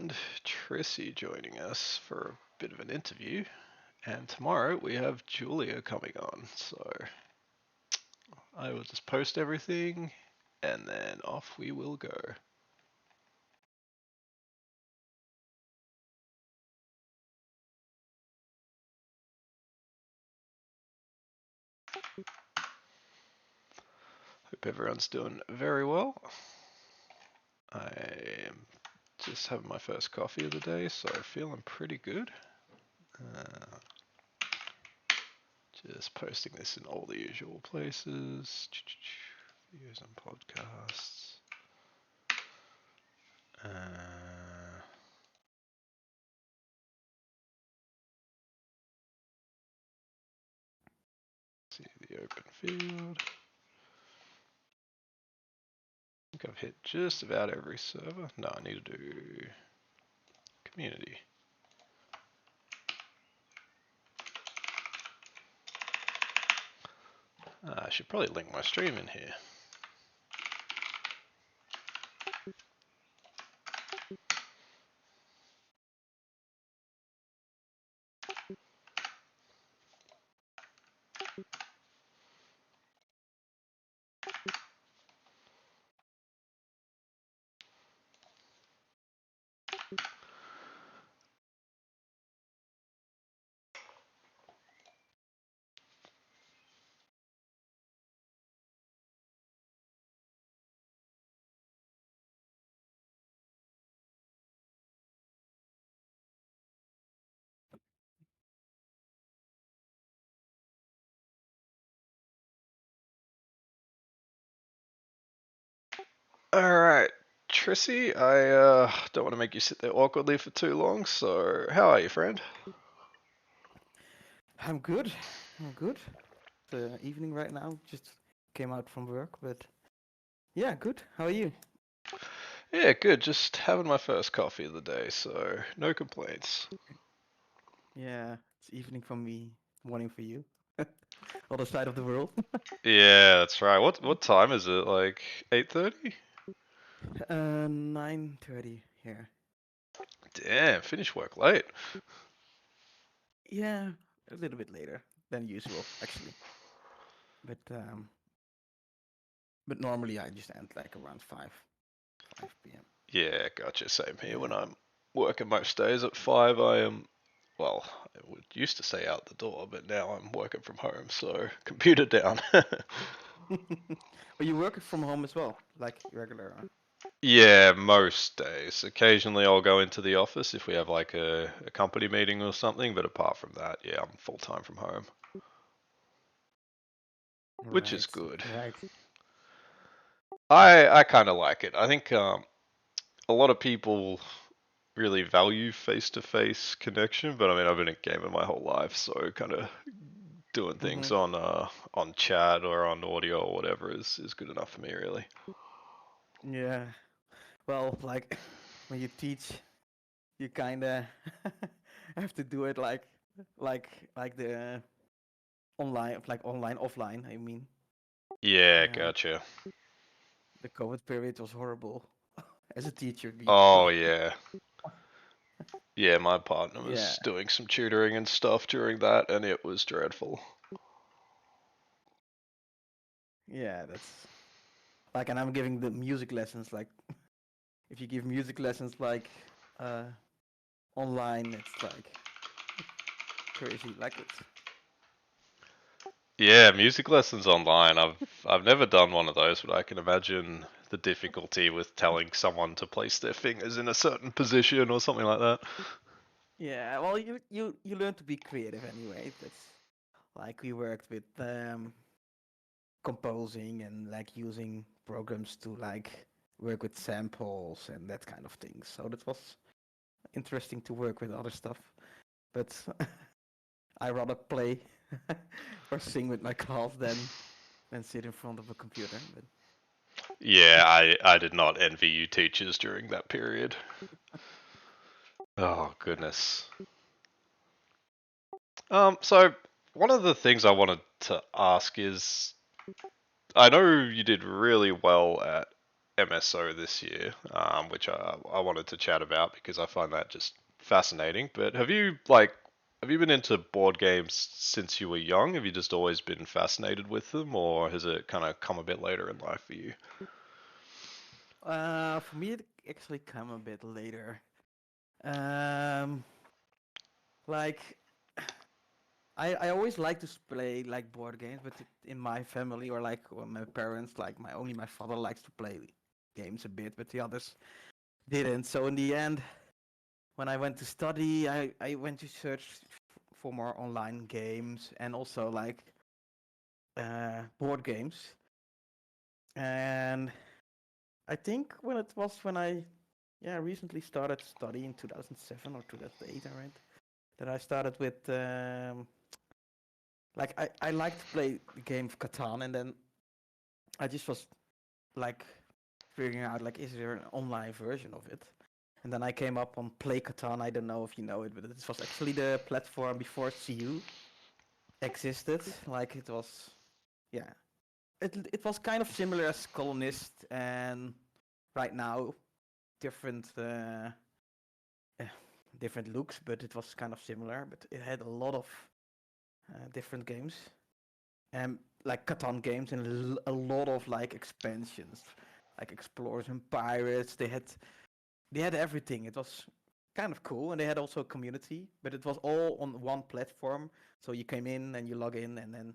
friend Trissie joining us for a bit of an interview. And tomorrow we have Julia coming on. So I will just post everything and then off we will go. Hope everyone's doing very well. I am just having my first coffee of the day, so feeling pretty good. Uh, just posting this in all the usual places. Videos and podcasts. See the open field. I think I've hit just about every server. No, I need to do community. I should probably link my stream in here. Alright, Trissie, I don't want to make you sit there awkwardly for too long, so how are you, friend? I'm good. I'm good. The evening right now. Just came out from work, but yeah, good. How are you? Yeah, good. Just having my first coffee of the day, so no complaints. Yeah, it's evening for me, morning for you. Other side of the world. Yeah, that's right. What time is it? Like 8:30? 9:30 here. Damn, finish work late. Yeah, a little bit later than usual, actually. But but normally I just end like around 5 p.m. Yeah, gotcha. Same here. When Yeah. I'm working most days at 5, I am, well, I would used to say out the door, but now I'm working from home, so computer down. But you work from home as well, like regular. Yeah, most days. Occasionally I'll go into the office if we have like a company meeting or something, but apart from that, yeah, I'm full time from home, which is Right. good. Right. I kind of like it. I think a lot of people really value face-to-face connection, but I mean I've been a gamer my whole life, so kind of doing Mm-hmm. things on chat or on audio or whatever is good enough for me really. Yeah. Well, like when you teach, you kinda have to do it like like the online, like online offline. I mean, Yeah, uh, gotcha. the COVID period was horrible as a teacher. Oh Like, yeah. Yeah, my partner yeah, was doing some tutoring and stuff during that, and it was dreadful. yeah, that's like, and I'm giving the music lessons. Like, if you give music lessons like uh online, it's like crazy. Like it's Yeah, music lessons online. I've never done one of those, but I can imagine the difficulty with telling someone to place their fingers in a certain position or something like that. yeah. Well, you learn to be creative anyway. That's like we worked with composing and like using programs to like work with samples and that kind of thing. So that was interesting to work with other stuff. But I rather play or sing with my class than sit in front of a computer. But Yeah, I did not envy you teachers during that period. Oh goodness. So one of the things I wanted to ask is, I know you did really well at MSO this year, which I wanted to chat about because I find that just fascinating. But have you been into board games since you were young? Have you just always been fascinated with them, or has it kind of come a bit later in life for you? For me, it actually came a bit later. Um, like I always like to play like board games, but in my family or like or my parents, like my father likes to play games a bit, but the others didn't. So in the end, when I went to study, I went to search for more online games and also like board games. And I think when I recently started studying in 2007 or 2008, I read that I started with like I like to play the game of Catan, and then I just was like figuring out like is there an online version of it? And then I came up on Play Catan. I don't know if you know it, but it was actually the platform before CU existed. Like it was, yeah, it was kind of similar as Colonist, and right now different uh, different looks, but it was kind of similar. But it had a lot of different games, and like Catan games, and a lot of like expansions, like Explorers and Pirates. They had everything. It was kind of cool, and they had also a community, but it was all on one platform. So you came in and you log in, and then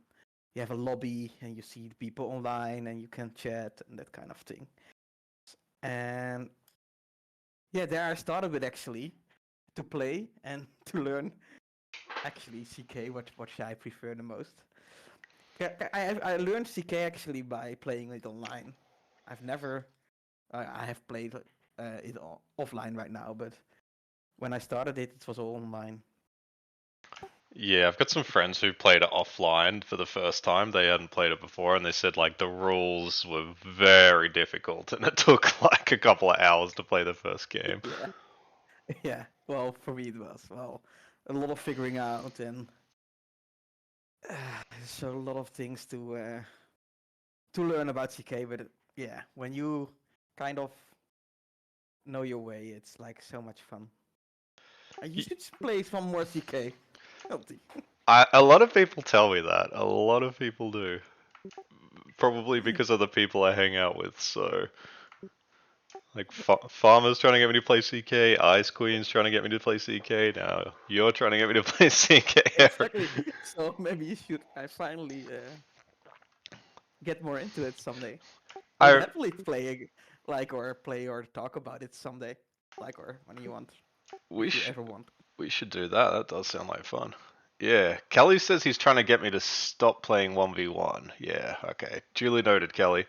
you have a lobby, and you see the people online, and you can chat and that kind of thing. And yeah, there I started with actually to play and to learn actually CK, what I prefer the most. Yeah, I learned CK actually by playing it online. I've never I have played it offline right now, but when I started it, it was all online. Yeah, I've got some friends who played it offline for the first time. They hadn't played it before, and they said like the rules were very difficult, and it took like a couple of hours to play the first game. Yeah, yeah. Well, for me it was a lot of figuring out and so a lot of things to learn about CK. But yeah, when you kind of know your way, it's like so much fun. You should play some more CK. Healthy. A lot of people tell me that. A lot of people do. Probably because of the people I hang out with. So, like, Farmer's trying to get me to play CK, Ice Queen's trying to get me to play CK, now you're trying to get me to play CK. Exactly. So maybe you should. I finally get more into it someday. Would I happily play like or play or talk about it someday, like or when you want, we if you should ever want. we should do that. That does sound like fun. Yeah, Kelly says he's trying to get me to stop playing 1v1. Yeah, okay. Duly noted, Kelly.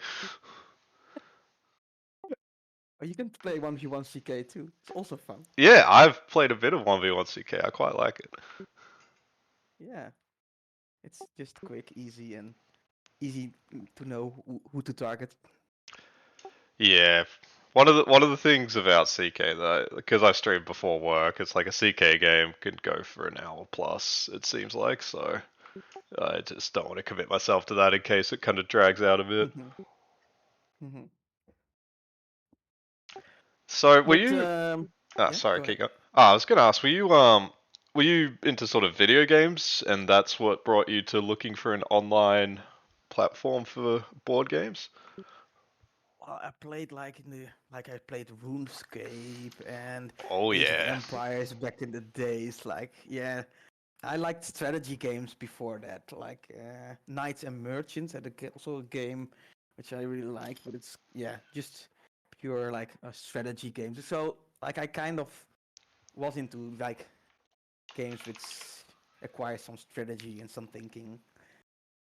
Or you can play 1v1 CK too. It's also fun. Yeah, I've played a bit of 1v1 CK. I quite like it. Yeah, it's just quick, easy, and easy to know who to target. Yeah, one of the things about CK though, because I stream before work, it's like a CK game could go for an hour plus. It seems like so. I just don't want to commit myself to that in case it kind of drags out a bit. Hmm. Hmm. So were But you? Ah, yeah, sorry, go ahead. keep going. I was gonna ask, were you into sort of video games, and that's what brought you to looking for an online platform for board games? Well, I played like in the like I played RuneScape and Oh Age of yeah. Empires back in the days. Like yeah, I liked strategy games before that, like Knights and Merchants had also a game which I really like, but it's yeah, just pure like a strategy games. So like I kind of was into like games which acquire some strategy and some thinking.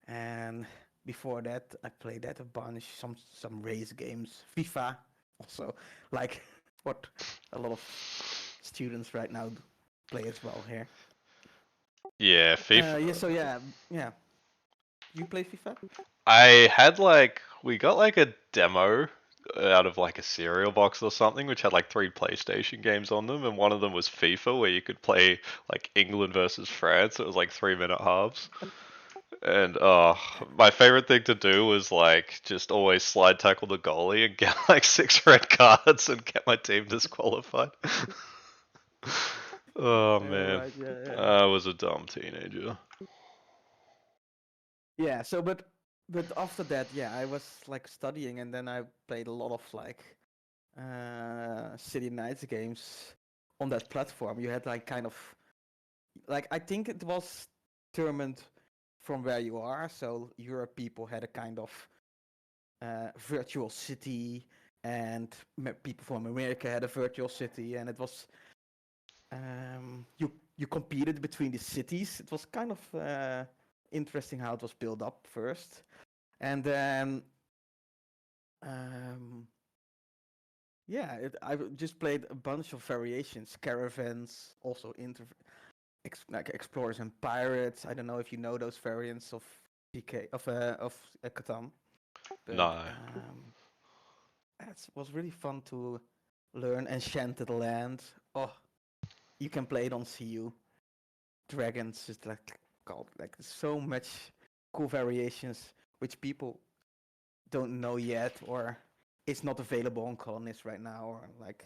And before that, I played that a bunch, some race games, FIFA also, like what a lot of students right now play as well here. Yeah, Yeah, FIFA. so yeah, yeah. You play FIFA? I had like we got like a demo out of like a cereal box or something, which had like three PlayStation games on them, and one of them was FIFA, where you could play like England versus France. It was like 3 minute halves. And my favorite thing to do was like just always slide tackle the goalie and get like 6 red cards and get my team disqualified. Oh man, Right, yeah, yeah. I was a dumb teenager. Yeah, so but after that, yeah, I was like studying and then I played a lot of like City Nights games on that platform. You had like kind of like I think it was determined from where you are. So Europe people had a kind of virtual city, and people from America had a virtual city, and it was you competed between the cities. It was kind of interesting how it was built up first, and then um, yeah, I just played a bunch of variations, caravans, also like explorers and pirates. I don't know if you know those variants of PK of Catan, but No. it was really fun to learn Enchanted Land. Oh, you can play it on CU. Dragons is like called like so much cool variations which people don't know yet, or it's not available on colonists right now, or like.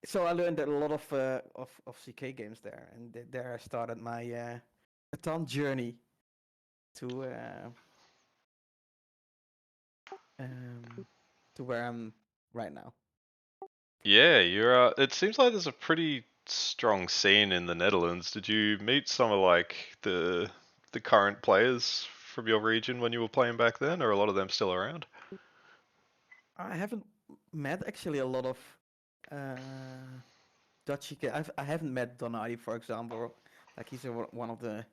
So I learned a lot of CK games there, and there I started my Catan journey to uh, um, to where I'm right now. Yeah, you're. It seems like there's a pretty strong scene in the Netherlands. Did you meet some of like the current players from your region when you were playing back then, or are a lot of them still around? I haven't met actually a lot of uh, Dutch CK. I haven't met Donati, for example. Like he's one of the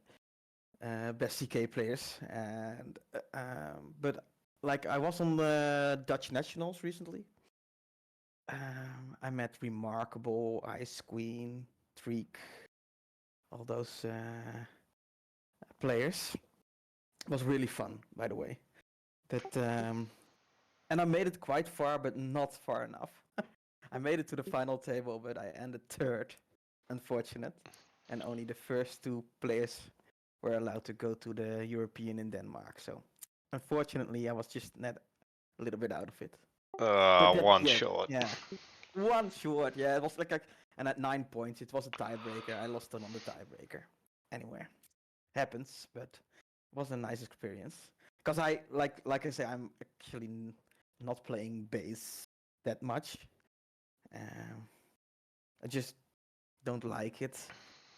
best CK players, and but like I was on the Dutch nationals recently. I met Remarkable, Ice Queen, Treek, all those players. It was really fun, by the way. But and I made it quite far, but not far enough. I made it to the final table, but I ended third. Unfortunate, and only the first two players were allowed to go to the European in Denmark. So, unfortunately, I was just net a little bit out of it. But that, One yeah, shot. yeah, one short. Yeah, it was like, and at 9 points, it was a tiebreaker. I lost it on the tiebreaker. Anyway, happens, but it was a nice experience. Because I like I say, I'm actually not playing bass that much. Um, I just don't like it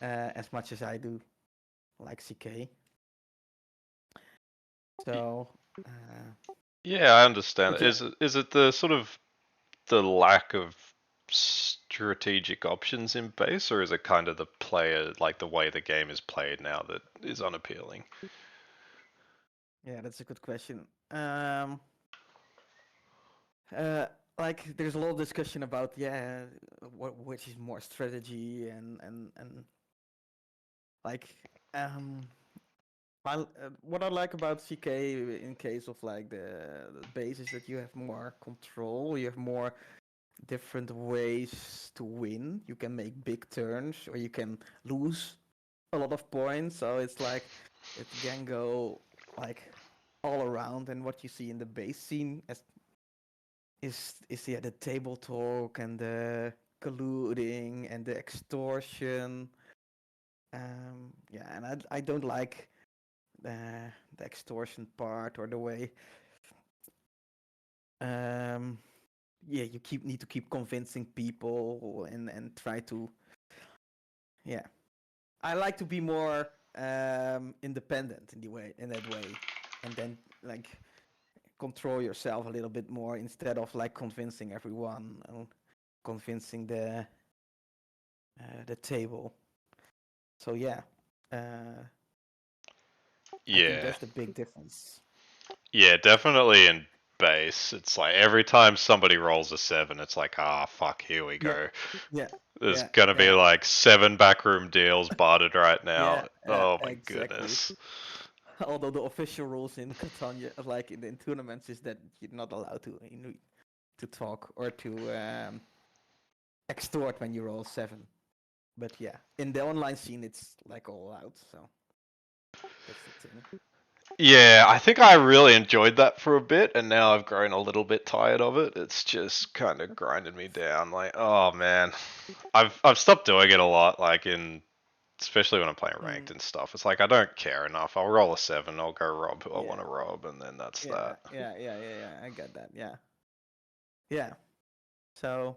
as much as I do like CK. Y- So, uh, Yeah, I understand. but yeah, Is it the sort of the lack of strategic options in base, or is it kind of the player, like the way the game is played now, that is unappealing? yeah, that's a good question. Uh, like there's a lot of discussion about which is more strategy and like um what I like about CK in case of like the base is that you have more control, you have more different ways to win. You can make big turns or you can lose a lot of points. So it's like it can go like all around. And what you see in the base scene is the table talk and the colluding and the extortion. Yeah, and I don't like the extortion part or the way um yeah you need to keep convincing people and try to yeah I like to be more independent in that way, and then like control yourself a little bit more instead of like convincing everyone and convincing the table. So yeah, uh, I think Yeah. that's the big difference. Yeah, definitely in base. It's like every time somebody rolls a 7, it's like, ah, fuck, here we Yeah, go. yeah, There's yeah, gonna be yeah, like 7 backroom deals bartered right now. yeah, Oh my exactly. goodness. Although the official rules in Catania, like in tournaments, is that you're not allowed to talk or to extort when you roll 7. But yeah, in the online scene, it's like all out. So That's the thing. Yeah, I think I really enjoyed that for a bit, and now I've grown a little bit tired of it. It's just kind of grinding me down. Like, oh man, I've stopped doing it a lot. Like in especially when I'm playing ranked Mm, and stuff. It's like I don't care enough. I'll roll a 7. I'll go rob who I want yeah, to rob, and then that's yeah, that. yeah. I get that. Yeah, yeah. So,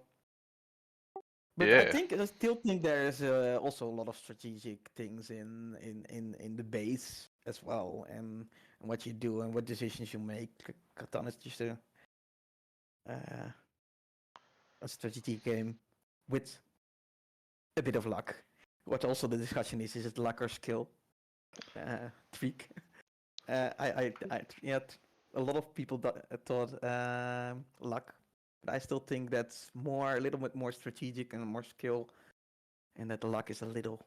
but Yeah. I still think there is also a lot of strategic things in the base as well, and what you do and what decisions you make. Catan is just uh, a strategy game with a bit of luck. What also the discussion is it luck or skill? Tweak. Yeah, a lot of people thought luck, but I still think that's a little bit more strategic and more skill, and that the luck is a little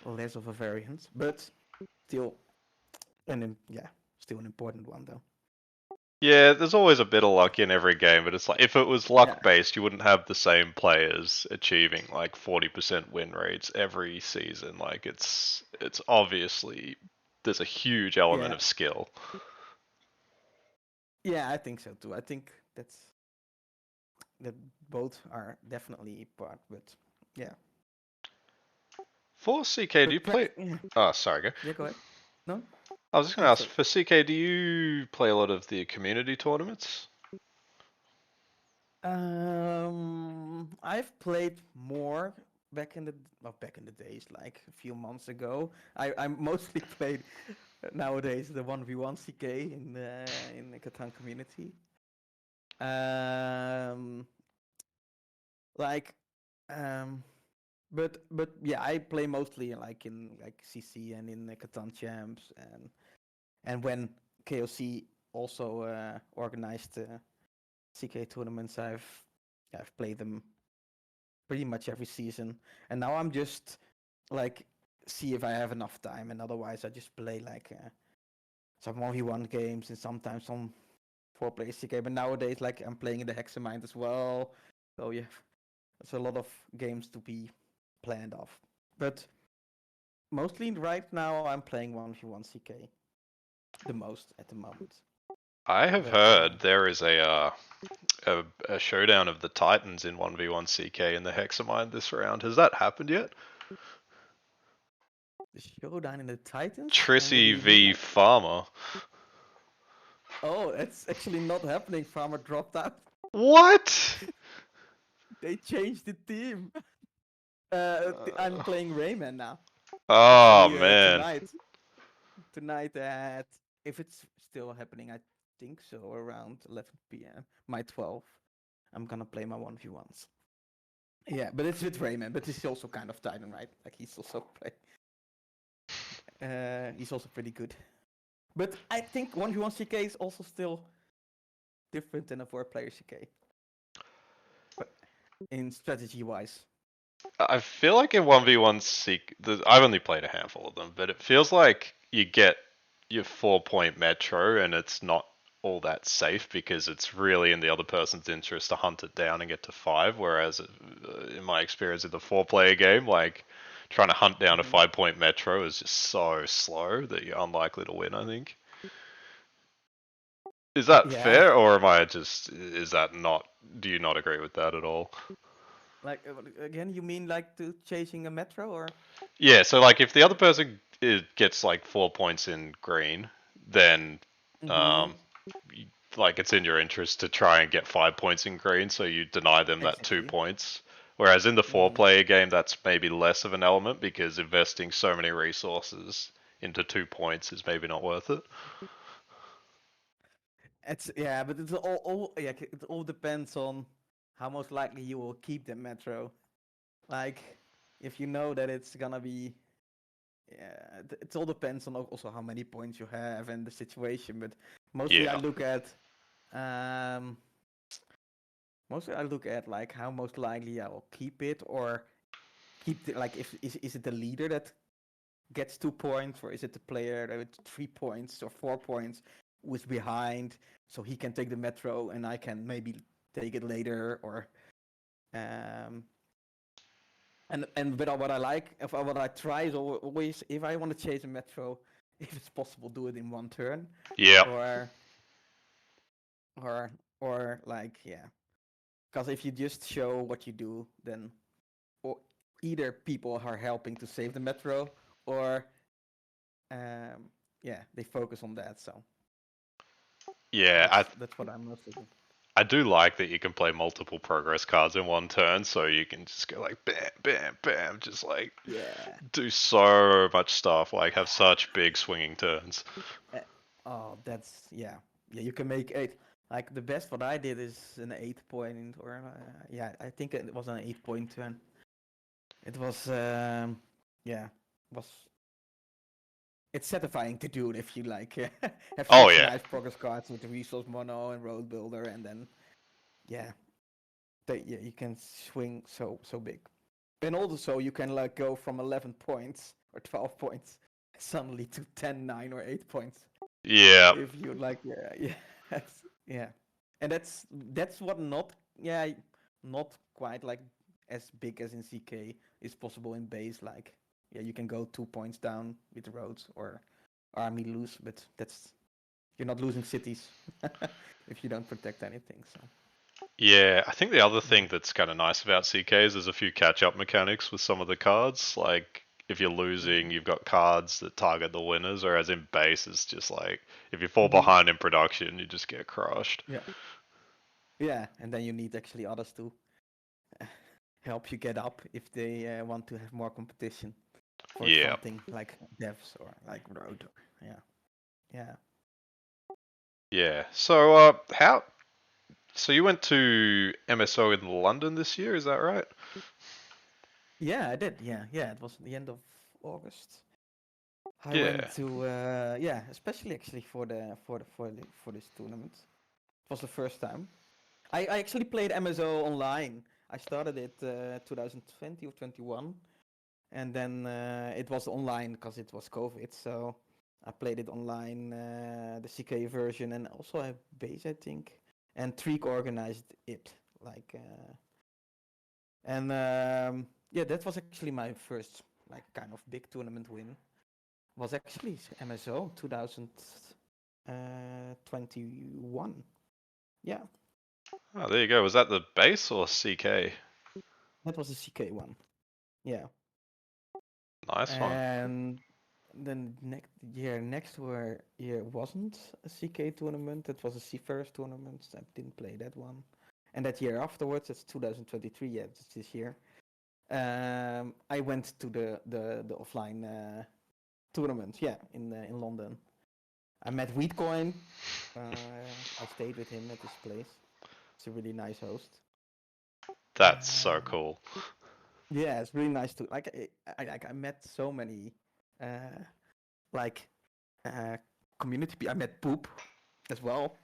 less of a variance, but still, yeah, still an important one though. Yeah, there's always a bit of luck in every game, but it's like if it was Yeah, luck based, you wouldn't have the same players achieving like 40% win rates every season. Like it's obviously there's a huge element yeah, of skill. yeah. I think so too. I think that both are definitely part, but yeah, For CK, do you but play? yeah, Oh, sorry, go. yeah. Go ahead. No, I was just gonna no, ask sorry. for CK, do you play a lot of the community tournaments? I've played more back in the days, like a few months ago. I mostly played nowadays the 1v1 CK in the Catan community. Um, like, um, but yeah, I play mostly like in like CC and in the Catan champs and when KOC also organized CK tournaments, I've played them pretty much every season. And now I'm just like see if I have enough time, and otherwise I just play like some 1v1 games and sometimes some 4 player CK. But nowadays, like I'm playing in the Hexamind as well, so yeah, there's a lot of games to be planned of. But mostly right now I'm playing 1v1 CK the most at the moment. I have But heard there is a showdown of the Titans in 1v1 CK in the Hexamind this round. Has that happened yet? the showdown in the Titans, and what do Trissie you mean? v Like, Farmer. oh, it's actually not happening. Farmer dropped out. What? They changed the team. I'm Uh, playing Rayman now. oh Actually, man. tonight at if it's still happening, I think so around 11 p.m. My 12. I'm gonna play my 1v1s. Yeah, but it's with Rayman, but he's also kind of Titan, right? Like he's also play. He's also pretty good. But I think 1v1 CK is also still different than a 4 player CK. But in strategy wise. I feel like in 1v1 Seek, I've only played a handful of them, but it feels like you get your 4 point metro and it's not all that safe because it's really in the other person's interest to hunt it down and get to 5. Whereas, in my experience in the 4 player game, like trying to hunt down a Mm-hmm. 5 point metro is just so slow that you're unlikely to win, I think. Is that Yeah, fair, or is that not, do you not agree with that at all? like again, you mean like to chasing a metro or? Yeah, so like if the other person gets like 4 points in green, then Mm-hmm. um, like it's in your interest to try and get 5 points in green, so you deny them that two Exactly. points. Whereas in the four Mm-hmm. player game, that's maybe less of an element because investing so many resources into 2 points is maybe not worth it. It's yeah, but it's all yeah, it all depends on how most likely you will keep the metro. Like if you know that it's gonna be yeah, it all depends on also how many points you have and the situation. But mostly I Yeah, look at um mostly I look at like how most likely I will keep it or keep the, like if is it the leader that gets 2 points, or is it the player that with 3 points or 4 points who's behind, so he can take the metro and I can maybe take it later, or um, and but what I like, if what I try is always if I want to chase a metro, if it's possible, do it in one turn, Yeah. or or or like yeah, because if you just show what you do, then or either people are helping to save the metro, or yeah, they focus on that. So Yeah, that's what I'm mostly doing. I do like that you can play multiple progress cards in one turn, so you can just go like bam, bam, bam, just like Yeah. do so much stuff, like have such big swinging turns. Uh, oh, that's yeah. You can make eight. Like the best what I did is an 8 point, or yeah, I think it was an 8 point turn. It was yeah, was it's satisfying to do it if you like have Oh six yeah, nice progress cards with the resource mono and road builder, and then yeah, yeah, you can swing so big. And also you can like go from 11 points or 12 points suddenly to 10, 9, or 8 points yeah, if you like yeah yeah. And that's what not yeah not quite like as big as in CK is possible in base. Like yeah, you can go 2 points down with roads or army lose, but that's you're not losing cities if you don't protect anything. So yeah. I think the other yeah. thing that's kind of nice about CK is there's a few catch-up mechanics with some of the cards. Like if you're losing, you've got cards that target the winners, whereas in base it's just like if you fall Mm-hmm. behind in production, you just get crushed. Yeah. Yeah, and then you need actually others to help you get up if they want to have more competition for Yeah. something like devs or like road. Yeah, yeah, Yeah. So, how? So you went to MSO in London this year, is that right? yeah. I did. Yeah, yeah. It was the end of August. I went Yeah. to yeah, especially actually for this tournament. It was the first time. I actually played MSO online. I started it 2020 or 21, and then it was online because it was COVID. So I played it online, the CK version, and also I base, I think, and Treek organized it. Like, and yeah, that was actually my first like kind of big tournament win. Was actually MSO 2021. Yeah, Oh, there you go. Was that the base or CK? that was the CK one. Yeah, Nice one. and then next year wasn't a CK tournament. It was a C1st tournament. I didn't play that one. And that year afterwards, it's 2023. Yeah, it's this year. I went to the offline tournament. Yeah, in London. I met Wheatcoin. I stayed with him at his place. It's a really nice host. That's so Um, cool. yeah, it's really nice to like. I met so many uh, like uh, community. I met Poop as well,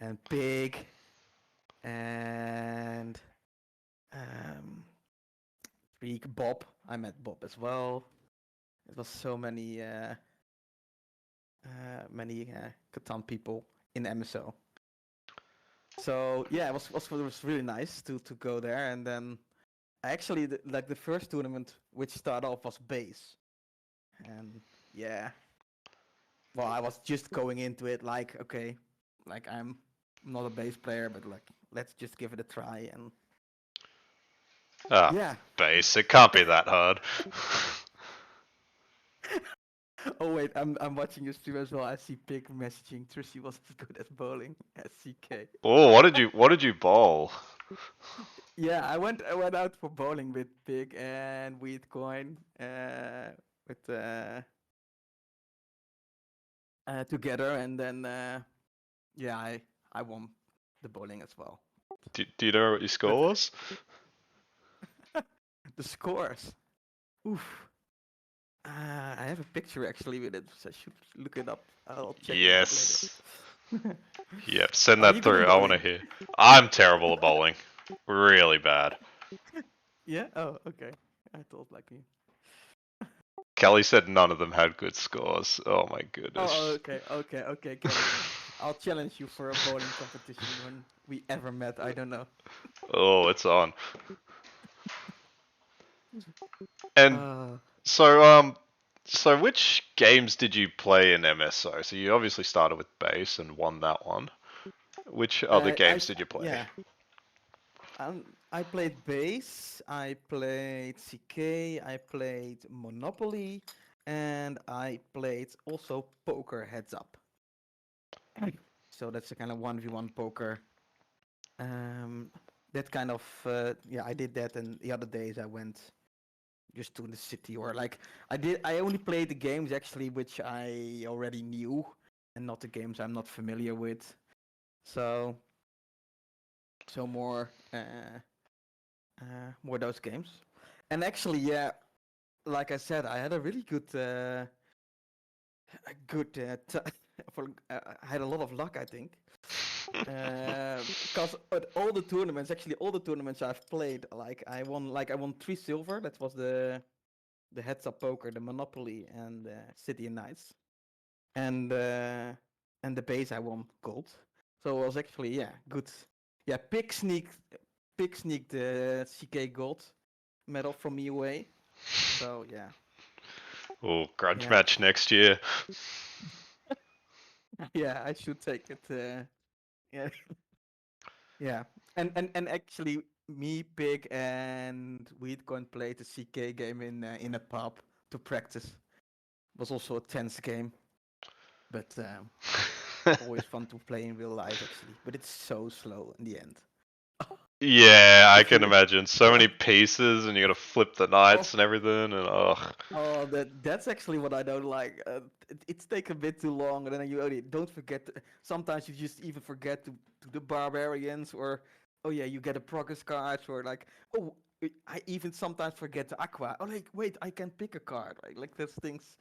and Pig, and um, Freak Bob. I met Bob as well. It was so many Catan people in MSO. So yeah, it was really nice to go there, and then actually like the first tournament which started off was base, and yeah, well I was just going into it like okay, like I'm not a bass player, but like let's just give it a try, and Ah, yeah. base. It can't be that hard. Oh wait, I'm watching your stream as well. I see Pig messaging Trissie was as good as bowling as CK. Oh, what did you bowl? Yeah, I went out for bowling with Pig and Wheatcoin with together, and then yeah, I won the bowling as well. Do you know what your But score was? the scores, oof. I have a picture actually with it, so I should look it up. I'll check it out later. Yes. Yep, send Are you that good in through. I want to bowling? hear. I'm terrible at bowling. Really bad. Yeah. Oh, okay. I thought like you. Kelly said none of them had good scores. Oh my Oh, goodness. okay, Kelly. I'll challenge you for a bowling competition when we ever met. I don't know. Oh, it's on. And Uh, so, So which games did you play in MSO? So you obviously started with base and won that one. Which other I games did you play? yeah, I played bass, I played CK, I played Monopoly, and I played also poker heads up. So that's a kind of 1v1 poker. Um, that kind of yeah, I did that, and the other days I went just to the city or like I only played the games actually which I already knew, and not the games I'm not familiar with. So more more those games. And actually, yeah, like I said, I had a really good a good I had a lot of luck, I think. Because at all the tournaments, actually all the tournaments I've played, like I won 3 silver. That was the heads up poker, the Monopoly, and City and Knights, and the base I won gold. So it was actually yeah good. Yeah, pick sneaked the CK gold medal from me away. So yeah, Oh, grudge yeah, match next year. yeah. I should take it. Yeah, yeah. And actually, me, Pig, and we'd go and play the CK game in a pub to practice. It was also a tense game, but always fun to play in real life actually. But it's so slow in the end. Yeah, I If can you imagine. So many pieces, and you gotta flip the oh knights and everything, and ugh. oh that's actually what I don't like. It's take a bit too long, and then you only don't forget. Sometimes you just even forget to the barbarians, or oh yeah, you get a progress card, or like oh I even sometimes forget the aqua. Oh like wait, I can pick a card. Like those things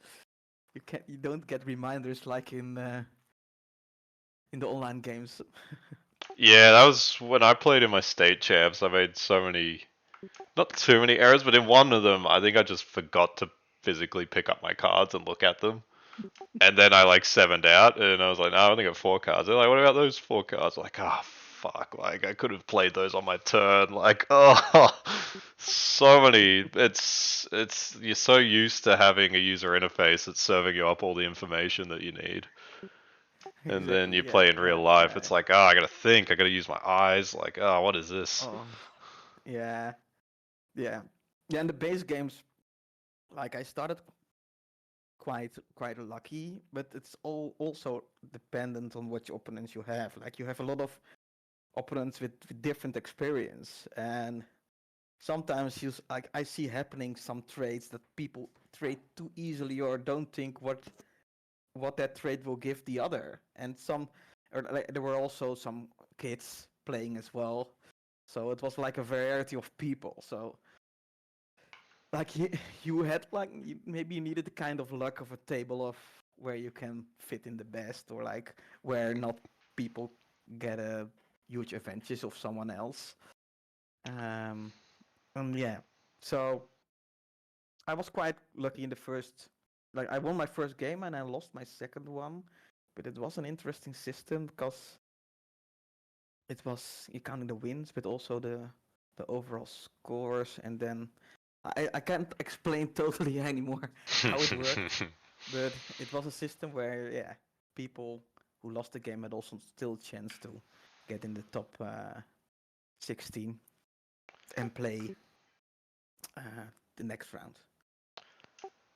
you don't get reminders like in the online games. Yeah, that was when I played in my state champs. I made so many, not too many errors, but in one of them, I think I just forgot to physically pick up my cards and look at them. And then I like sevened out, and I was like, no, I only got 4 cards. They're like, what about those 4 cards? I'm like, oh fuck, like I could have played those on my turn. Like, oh, so many. It's you're so used to having a user interface that's serving you up all the information that you need, and then Exactly. you Yeah. play in real Yeah. life. Yeah. It's like, oh, I gotta think. I gotta use my eyes. Like, oh, what is this? Oh. Yeah. Yeah. Yeah. And the base games, like I started quite lucky, but it's all also dependent on which opponents you have. Like you have a lot of opponents with different experience, and sometimes like I see happening some trades that people trade too easily or don't think what that trade will give the other, and some or like, there were also some kids playing as well, so it was like a variety of people. So like you had like maybe you needed the kind of luck of a table of where you can fit in the best, or like where not people get a huge advantage of someone else. Um, and yeah, so I was quite lucky in the first. Like I won my first game and I lost my second one, but it was an interesting system because it was you counting the wins, but also the overall scores, and then I can't explain totally anymore how it worked, but it was a system where yeah, people who lost the game had also still a chance to get in the top 16 and play the next round.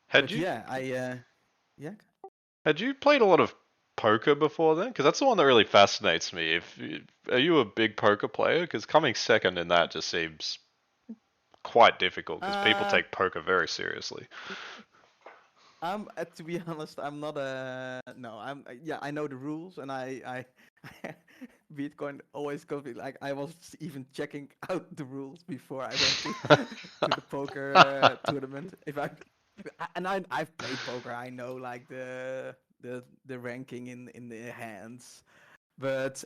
had But you yeah, yeah. had you played a lot of poker before then? Because that's the one that really fascinates me. If are you a big poker player? Because coming second in that just seems quite difficult because people Uh, take poker very seriously. I'm to be honest, I'm not a no. Yeah, I know the rules, and Bitcoin always goes like I was even checking out the rules before I went to to the poker tournament. If I and I've played poker, I know like the ranking in the hands, but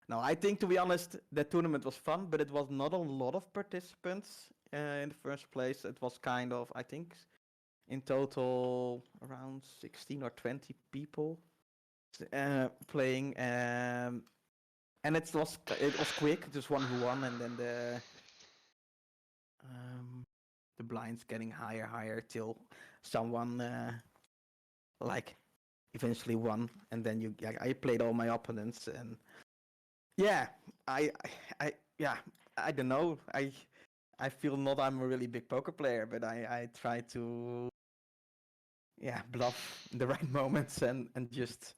no, I think to be honest, the tournament was fun, but it was not a lot of participants in the first place. It was kind of I think in total around 16 or 20 people playing, and it was quick, just one who won, and then the um, the blinds getting higher till someone like eventually won, and then I played all my opponents, and yeah, I yeah, I don't know, I feel not I'm a really big poker player, but I try to bluff in the right moments and just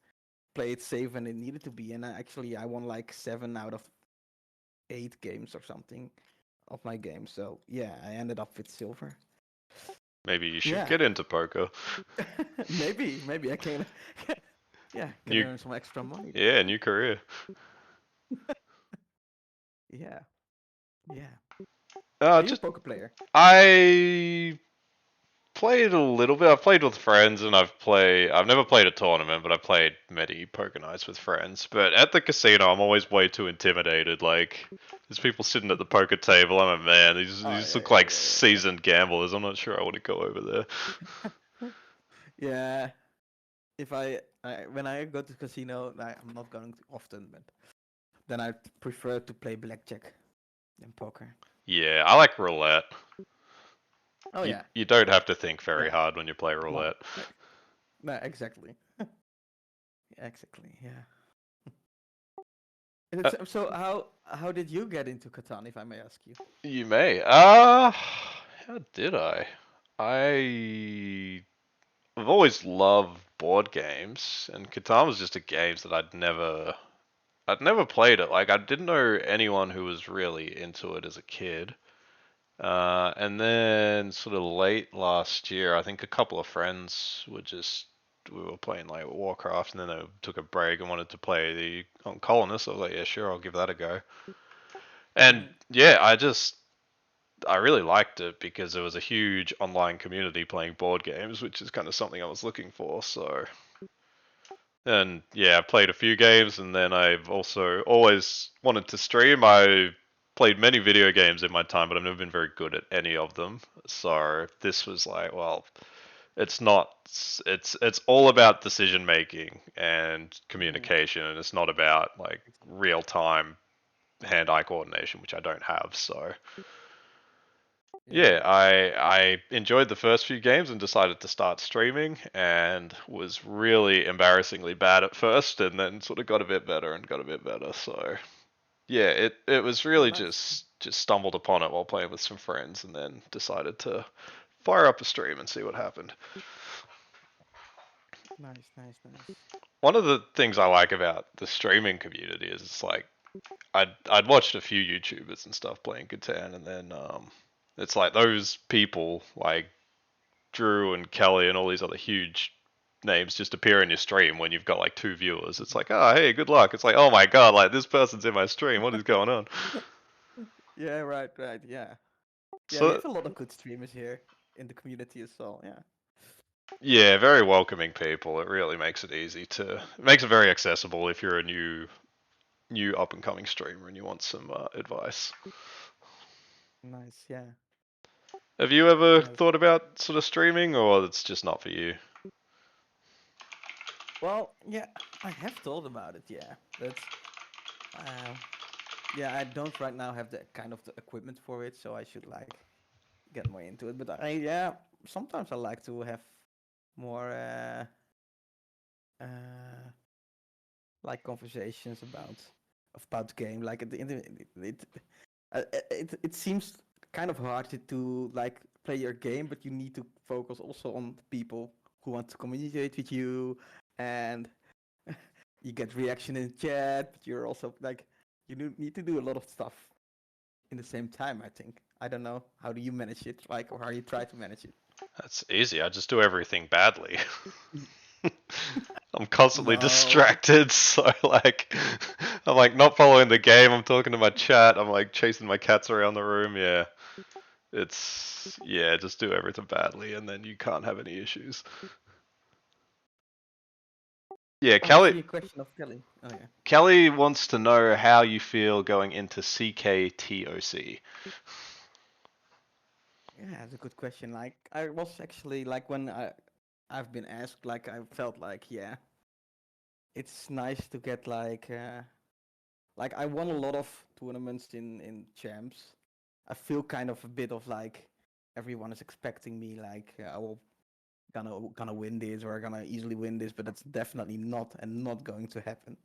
play it safe when it needed to be, and I won like 7 out of 8 games or something of my games, so yeah, I ended up with silver. Maybe you should Yeah, get into poker. maybe I can can New, earn some extra money. yeah, new career. Yeah, yeah. Are you a Just poker player? I played a little bit. I've played with friends, and I've never played a tournament, but I played many poker nights with friends. But at the casino, I'm always way too intimidated. Like, there's people sitting at the poker table. I'm a man. Oh These yeah, look yeah, like yeah, seasoned gamblers. I'm not sure I want to go over there. yeah. Yeah. If I when I go to casino, I'm not going to often, but then I prefer to play blackjack than poker. Yeah, I like roulette. Oh yeah, You don't have to think very yeah. hard when you play No, roulette. no, exactly, exactly. Yeah. And Uh, so how did you get into Catan, if I may ask you? you may. How did I? I I've always loved board games, and Catan was just a game that I'd never played it. Like I didn't know anyone who was really into it as a kid. And then sort of late last year, I think a couple of friends we were playing like Warcraft, and then they took a break and wanted to play the Colonists. I was like, yeah, sure, I'll give that a go. And Right. yeah, I really liked it because there was a huge online community playing board games, which is kind of something I was looking for. So, and yeah, I played a few games, and then I've also always wanted to stream. I played many video games in my time, but I've never been very good at any of them. So this was like, well, it's not. It's all about decision making and Mm, communication, and it's not about like excellent. real time hand-eye coordination, which I don't have. So Yeah. yeah, I enjoyed the first few games and decided to start streaming, and was really embarrassingly bad at first, and then sort of got a bit better and got a bit better. So yeah, it was Oh, really nice. just stumbled upon it while playing with some friends, and then decided to fire up a stream and see what happened. Nice, nice, nice. One of the things I like about the streaming community is it's like I'd watched a few YouTubers and stuff playing Catan, and then it's like those people like Drew and Kelly and all these other huge names just appear in your stream when you've got like 2 viewers. It's like, oh, hey, good luck. It's like, oh my god, like this person's in my stream. What is going on? Yeah, right, right. Yeah. Yeah, we So have a lot of good streamers here in the community as well. Yeah. yeah, very welcoming people. It really makes it easy to it makes it very accessible if you're a new up and coming streamer and you want some advice. Nice. Yeah. Have you ever Nice. thought about sort of streaming, or it's just not for you? Well, yeah, I have thought about it, yeah, but uh, yeah, I don't right now have the kind of the equipment for it, so I should like get more into it. But yeah, sometimes I like to have more uh, like conversations about the game. Like it seems kind of hard to like play your game, but you need to focus also on the people who want to communicate with you, and you get reaction in chat, but you're also like need to do a lot of stuff in the same time, I think. I don't know. How do you manage it? Like, or how you try to manage it? That's easy. I just do everything badly. I'm constantly No. distracted, so like I'm like not following the game. I'm talking to my chat. I'm like chasing my cats around the room. Yeah, just do everything badly, and then you can't have any issues. Yeah, Oh, I Kelly. see a question of Kelly. Oh yeah. Kelly wants to know how you feel going into CKTOC. Yeah, it's a good question. Like, I was actually like when I've been asked, like I felt like yeah, it's nice to get like I won a lot of tournaments in champs. I feel kind of a bit of like everyone is expecting me like I will gonna win this or gonna easily win this, but that's definitely not and not going to happen.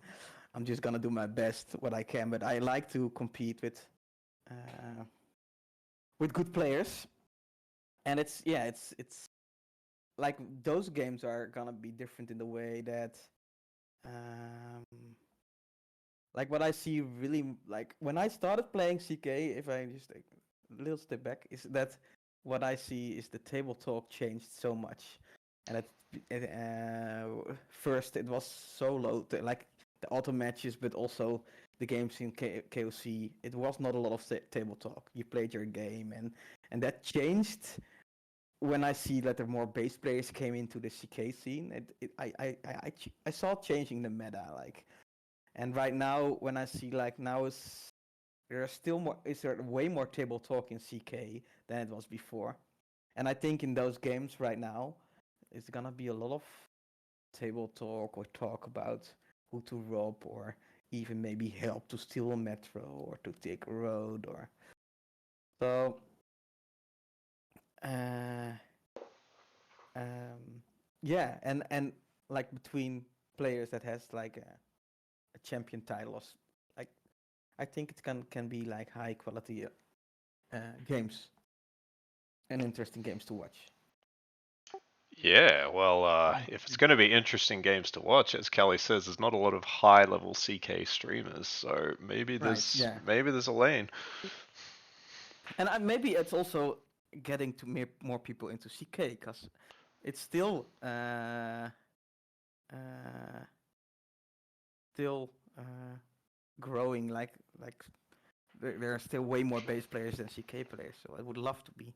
I'm just gonna do my best what I can, but I like to compete uh, with good players, and it's like those games are gonna be different in the way that um, like what I see really like when I started playing CK, if I just take a little step back, is that what I see is the table talk changed so much, and first it was so low, like the auto matches, but also the games in KOC. It was not a lot of table talk. You played your game, and that changed when I see that the more base players came into the CK scene. I saw it changing the meta, like, and right now, when I see like now there's still more, is there way more table talk in CK than it was before, and I think in those games right now, it's gonna be a lot of table talk or talk about who to rob or even maybe help to steal a metro or to take a road or so. Uh, yeah, and like between players that has like a champion title, like I think it can be like high quality games and interesting games to watch. Yeah, well, if it's going to be interesting games to watch, as Kelly says, there's not a lot of high-level CK streamers, so Right. Yeah. maybe there's a lane. And maybe it's also getting to more people into CK because it's uh, still growing. Like there are still way more base players than CK players. So I would love to be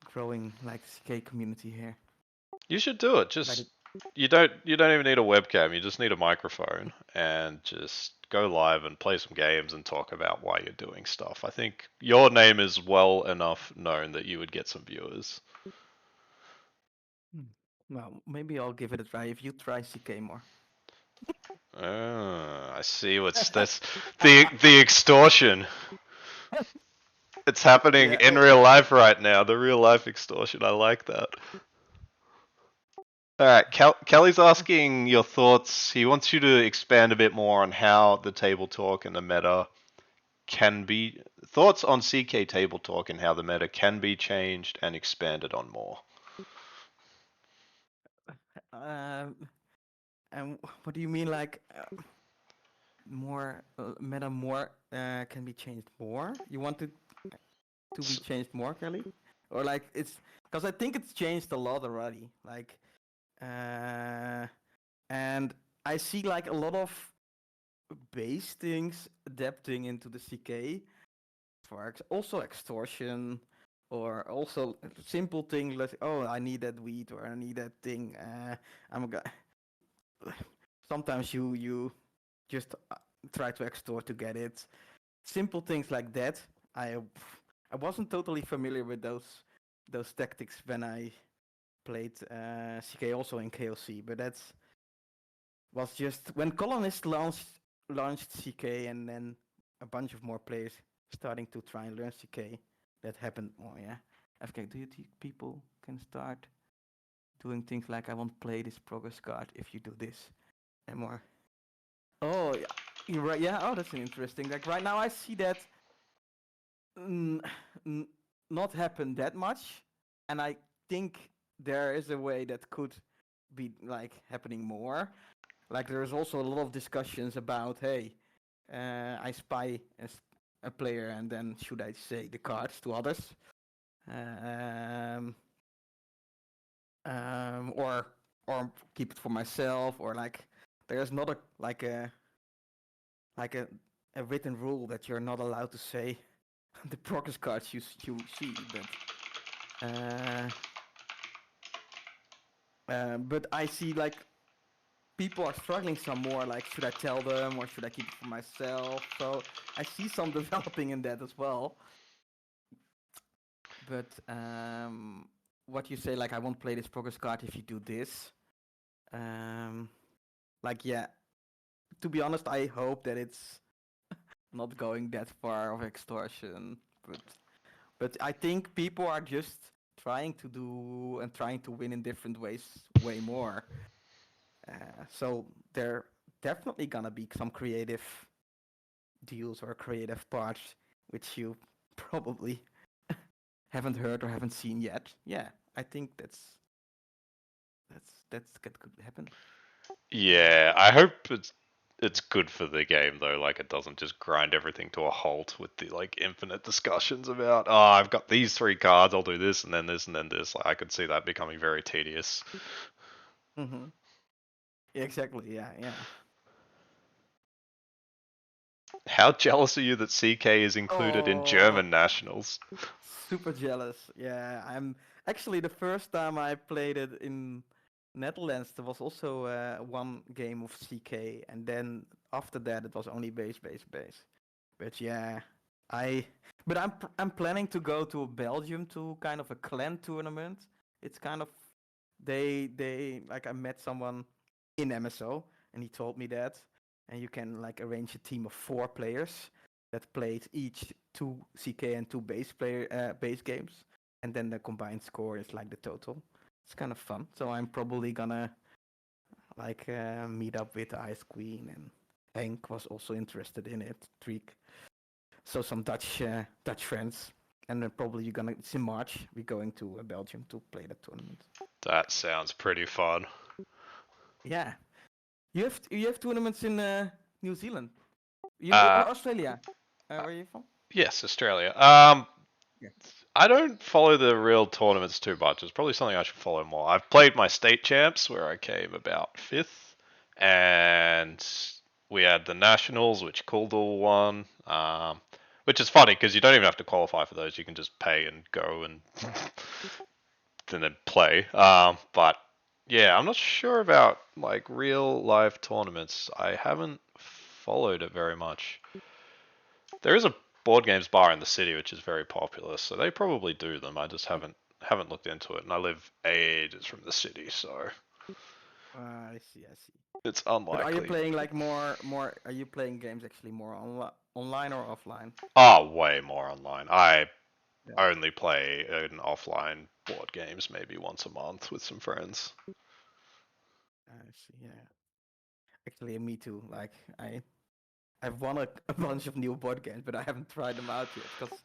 growing like CK community here. You should do it. Like Just you don't even need a webcam. You just need a microphone and just go live and play some games and talk about why you're doing stuff. I think your name is well enough known that you would get some viewers. well, maybe I'll give it a try if you try CK more. I see what's this the extortion. It's happening Yeah. in real life right now. The real life extortion. I like that. All right, Kelly's asking your thoughts. He wants you to expand a bit more on how the table talk and the meta can be thoughts on CK table talk and how the meta can be changed and expanded on more. Um, and what do you mean, like more meta more can be changed more? You want it to be changed more, Kelly? Or like it's because I think it's changed a lot already. Like, uh, and I see like a lot of base things adapting into the CK for also extortion or also simple things like oh I need that weed or I need that thing. I'm gonna sometimes you just try to extort to get it. Simple things like that. I I wasn't totally familiar with those tactics when I played CK also in KOC, but that's was just when Colonist launched CK and then a bunch of more players starting to try and learn CK. That happened more, yeah. FK, do you think people can start doing things like I won't play this progress card if you do this and more? Oh, yeah, you're right. Yeah. Oh, that's interesting. Like right now, I see that mm, not happen that much, and I think there is a way that could be like happening more. Like there's also a lot of discussions about, hey, I spy a player, and then should I say the cards to others, um, or keep it for myself, or like there's not like a written rule that you're not allowed to say the progress cards you see, uh, but I see like people are struggling some more. Like, should I tell them or should I keep it for myself? So I see some developing in that as well. But what you say, like, I won't play this progress card if you do this. Um, like, yeah. To be honest, I hope that it's not going that far of extortion. But But I think people are just trying to do and trying to win in different ways way more. So there definitely gonna be some creative deals or creative parts which you probably haven't heard or haven't seen yet. Yeah, I think that could happen. Yeah, I hope it's good for the game though. Like it doesn't just grind everything to a halt with the like infinite discussions about oh I've got these three cards, I'll do this and then this and then this. Like, I could see that becoming very tedious. Mm-hmm. Exactly. Yeah. Yeah. How jealous are you that CK is included in Oh, German nationals? super jealous. Yeah, I'm actually the first time I played it in Netherlands. There was also one game of CK, and then after that it was only base. But yeah, I but I'm planning to go to Belgium to kind of a clan tournament. It's kind of they like I met someone in MSO and he told me that, and you can like arrange a team of 4 players that played each 2 CK and 2 base games, and then the combined score is like the total. It's kind of fun. So I'm probably gonna like meet up with Ice Queen, and Henk was also interested in it. Treek. So some Dutch friends, and then probably you're gonna. It's in March. We're going to Belgium to play that tournament. That sounds pretty fun. Yeah, you have tournaments in New Zealand, Uh, or Australia. Where are you from? yes, Australia. Yeah. I don't follow the real tournaments too much. It's probably something I should follow more. I've played my state champs where I came about fifth, and we had the nationals, which Coldall won. Which is funny because you don't even have to qualify for those. You can just pay and go and then play. But yeah, I'm not sure about like real live tournaments. I haven't followed it very much. There is a board games bar in the city which is very popular, so they probably do them. I just haven't looked into it, and I live ages from the city, so I see, I see. it's But are you unlikely. playing like more? Are you playing games actually more online or offline? Oh, way more online. I Yeah, only play an offline board games maybe once a month with some friends. I see. Yeah, actually, me too. Like I've won a bunch of new board games, but I haven't tried them out yet. Cause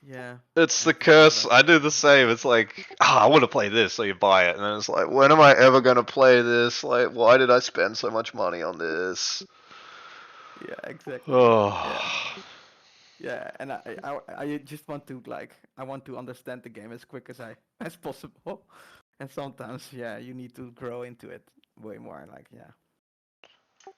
yeah, It's I the have to think curse. about I it. do the same. It's like, I want to play this, so you buy it, and then it's like, when am I ever gonna play this? Like, why did I spend so much money on this? Yeah, exactly. Yeah. Oh, Yeah, and I just want to like I want to understand the game as quick as I as possible, and sometimes yeah you need to grow into it way more. Like yeah.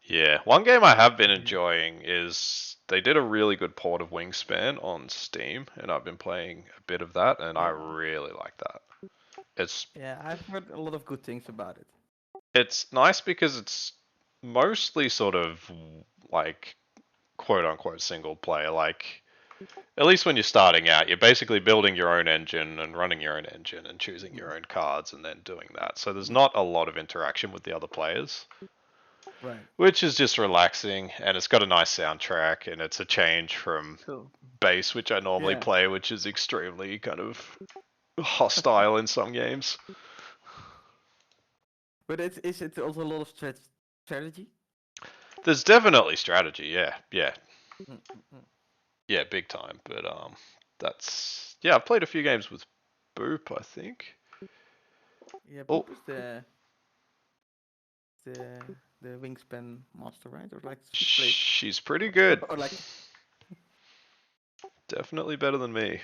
yeah. One game I have been Mhm. enjoying is they did a really good port of Wingspan on Steam, and I've been playing a bit of that, and I Yeah, really like that. It's yeah, I've heard a lot of good things about it. it's nice because it's mostly sort of like quote unquote single player. Like, at least when you're starting out, you're basically building your own engine and running your own engine and choosing Mm, your own cards and then doing that. So there's mm, not a lot of interaction with the other players, right. which is just relaxing, and it's got a nice soundtrack, and it's a change from Cool. bass, which I normally Yeah. play, which is extremely kind of hostile in some games. But is it also a lot of strategy? There's definitely strategy, yeah, yeah, Mm, mm, mm. yeah, big time. But that's yeah. I've played a few games with Boop, I think. Yeah, Oh, Boop is the the wingspan master, right? Or like Switchblade, she's pretty good. or like Definitely better than me.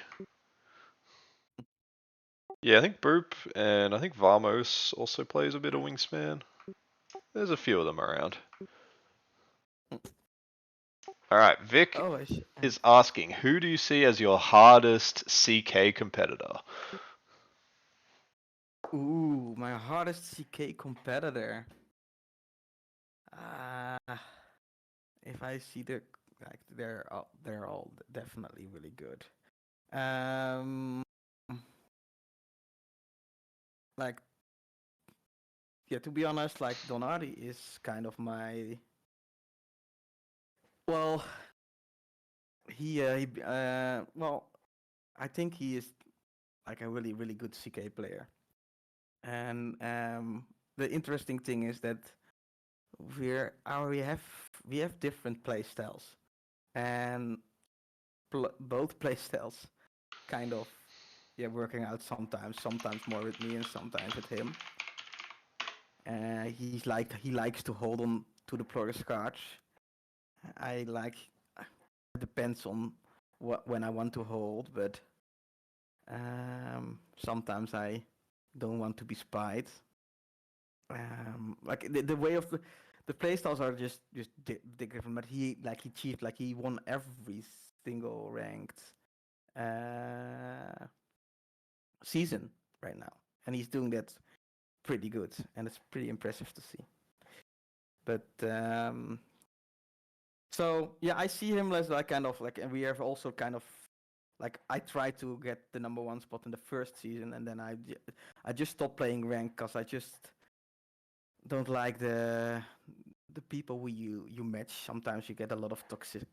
Yeah, I think Boop and I think Vamos also plays a bit of Wingspan. There's a few of them around. Alright, Vic oh I see. is asking, who do you see as your hardest CK competitor? Ooh, my hardest CK competitor. Uh, if I see the like they're all definitely really good. Um, like yeah, to be honest, like Donati is kind of my well, he well I think he is like a really really good CK player. And the interesting thing is that we have different play styles, and both play styles kind of working out sometimes. Sometimes more with me, and sometimes with him. He likes to hold on to the progress cards. I like it depends on what when I want to hold, but sometimes I don't want to be spied. Like the way of the playstyles are just different. But he achieved like he won every single ranked uh, season right now, and he's doing that pretty good, and it's pretty impressive to see. But so yeah, I see him as like kind of like, and we have also kind of like I tried to get the number one spot in the first season, and then I just stopped playing rank because I just don't like the people who you match. Sometimes you get a lot of toxic.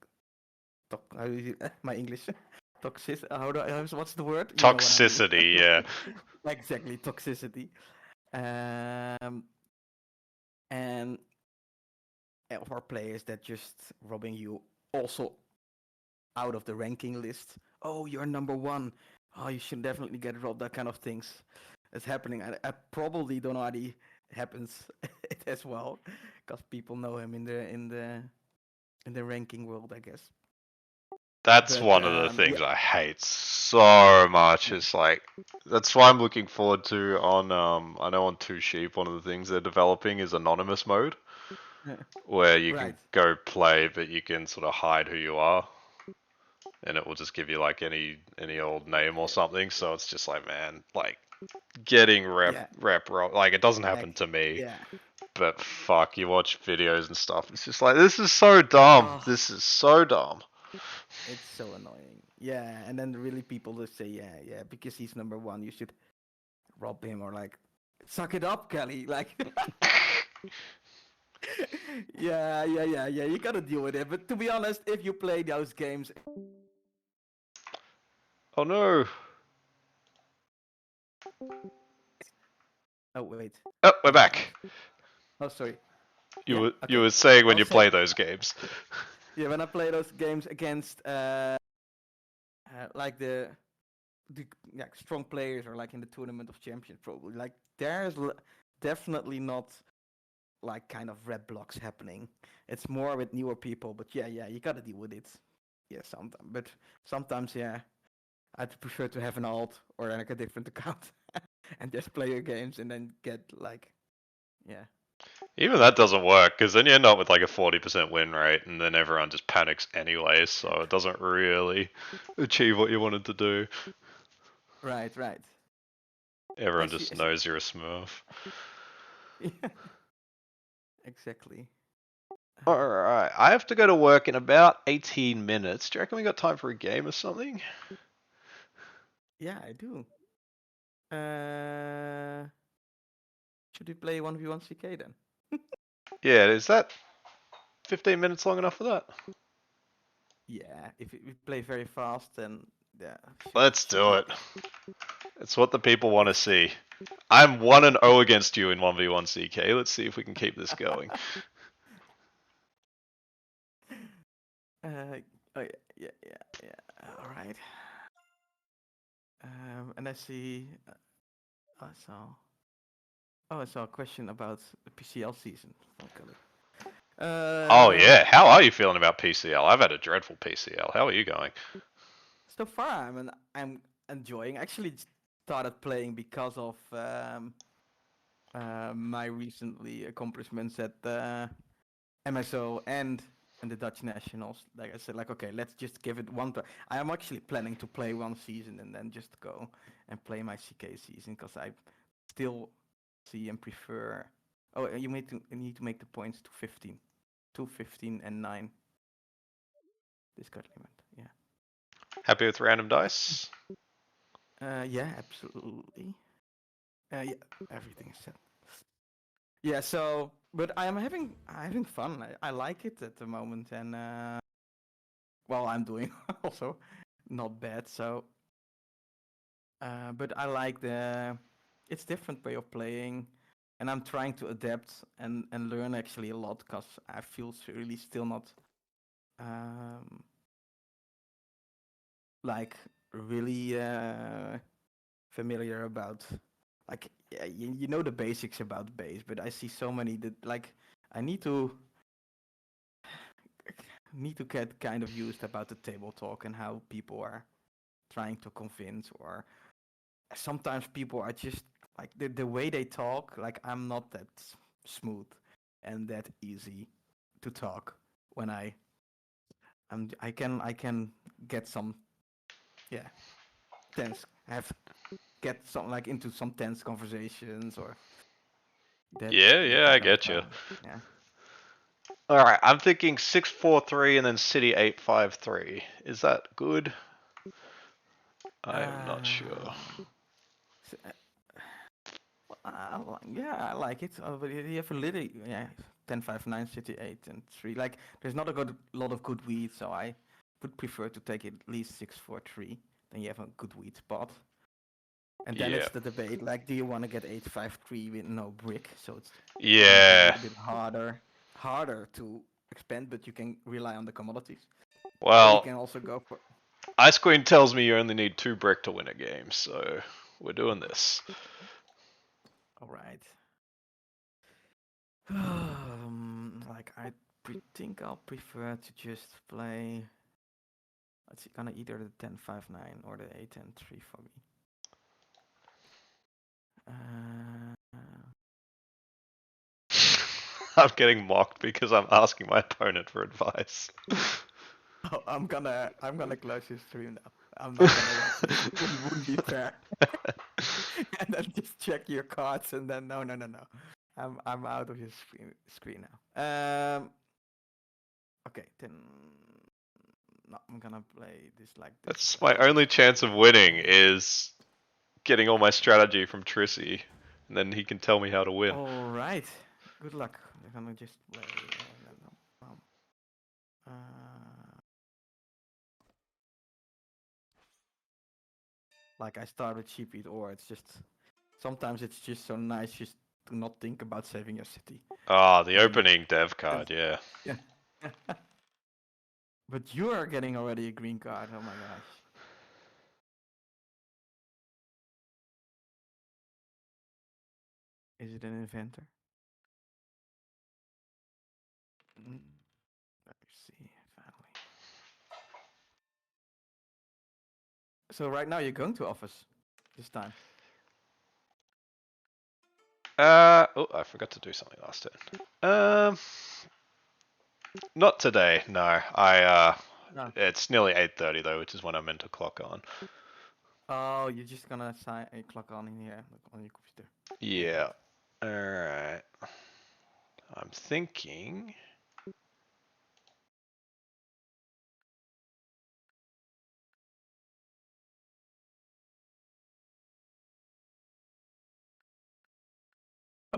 How is it, my English? Toxic. What's the word? You know what I mean. Toxicity, yeah. Exactly, toxicity. Um, and of our players that just robbing you also out of the ranking list. Oh, you're number one. Oh, you should definitely get robbed. That kind of things. It's happening. I probably don't know how it happens as well, because people know him in the ranking world, I guess. That's But one of the yeah, things I hate so much. yeah, It's like that's why I'm looking forward to on I know on Two Sheep one of the things they're developing is anonymous mode where you can right. go play but you can sort of hide who you are and it will just give you like any old name or something. So it's just like man, like getting Yeah, rep wrong. Like it doesn't happen to me, yeah. but fuck, you watch videos and stuff. It's just like this is so dumb. Oh, This is so dumb. it's so annoying. Yeah, and then really people just say, yeah, because he's number one, you should rob him or like, suck it up, Kelly. Like, yeah. You gotta deal with it. But to be honest, if you play those games, Oh no. oh wait, Oh, we're am I out? back. Oh, sorry. You Yeah, you okay. were saying I when was you saying, play those games. yeah, when I play those games against like the strong players or like in the tournament of champions, probably like definitely not like kind of red blocks happening. It's more with newer people, but yeah, you gotta deal with it. Yeah, sometimes, but sometimes, yeah, I'd prefer to have an alt or like a different account and just play your games and then get like, yeah, Even that doesn't work because then you end up with like a 40% win rate, and then everyone just panics anyway. So it doesn't really achieve what you wanted to do. right. I Everyone see, just I see. knows you're a Smurf. Yeah, exactly. Alright, I have to go to work in about 18 minutes. Do you reckon we got time for a game or something? Yeah, I do. Uh, should we play 1v1 CK then? Yeah, is that 15 minutes long enough for that? Yeah, if we play very fast, then yeah, Let's should do be it. okay. It's what the people want to Let's. see. I'm 1 and 0 against you in 1v1 CK. Let's see if we can keep this going. uh, oh yeah. All right. And I see. I saw. Oh, I saw a question about the PCL season from Kelly. Oh Uh, yeah, how are you feeling about PCL? I've had a dreadful PCL. How are you going? so far I'm enjoying. Actually, started playing because of my recently accomplishments at MSO and the Dutch Nationals. Like I said, like okay, let's just give it one try. I am actually planning to play one season and then just go and play my CK season because I still see and prefer. Oh, you need to make the points to 15, 15 and 9. Discard limit. Yeah. Happy with random dice? Yeah, absolutely. Yeah, everything is set. Yeah, so but I'm having fun. I like it at the moment, and well, I'm doing also not bad. So But I like it's different way of playing, and I'm trying to adapt and learn actually a lot because I feel really still not um, like really familiar about like yeah, you know the basics about base, but I see so many that like I need to get kind of used about the table talk and how people are trying to convince, or sometimes people are just like the way they talk, like I'm not that smooth and that easy to talk when I can get some yeah tense have get some like into some tense conversations or Yeah, that yeah, I kind of get you. yeah. All right, I'm thinking 6-4-3 and then City 8-5-3. Is that good? I am not sure. S- uh, yeah, I like it. But you have a little, yeah, 10-5-9, City 8 and 3. Like, there's not a good lot of good weeds, so I would prefer to take at least 6-4-3. Then you have a good weed spot. And then Yeah. it's the debate, like, do you want to get 8-5-3 with no brick? So it's gonna be a Yeah. little bit harder to expand, but you can rely on the commodities. Or you Well, can also go for. Ice Queen tells me you only need 2 brick to win a game, so we're doing this. All right. Like think I'll prefer to just play. It's gonna either the 10-5-9 or the 8-10-3 for me. Uh, I'm getting mocked because I'm asking my opponent for advice. oh, I'm gonna close your stream now. I'm not gonna watch this. Wouldn't be fair. And then just check your cards and then no. I'm out of your screen now. Okay, then no, I'm gonna play this like this. That's my only chance of winning is getting all my strategy from Trissie, and then he can tell me how to win. All right. Good luck. I'm gonna just play. Uh, like I start with cheap eat, or it's just sometimes it's just so nice just to not think about saving your city. Ah, the And opening dev card, yeah. yeah. But you are getting already a green card. Oh my gosh. Is it an inventor? Let me see. Finally. So right now you're going to office this time. Oh, I forgot to do something last turn. Not today. No, No. it's nearly 8:30 though, which is when I meant to clock on. Oh, you're just gonna sign a clock on in here on your computer. Okay, Yeah. good. All right. I'm thinking.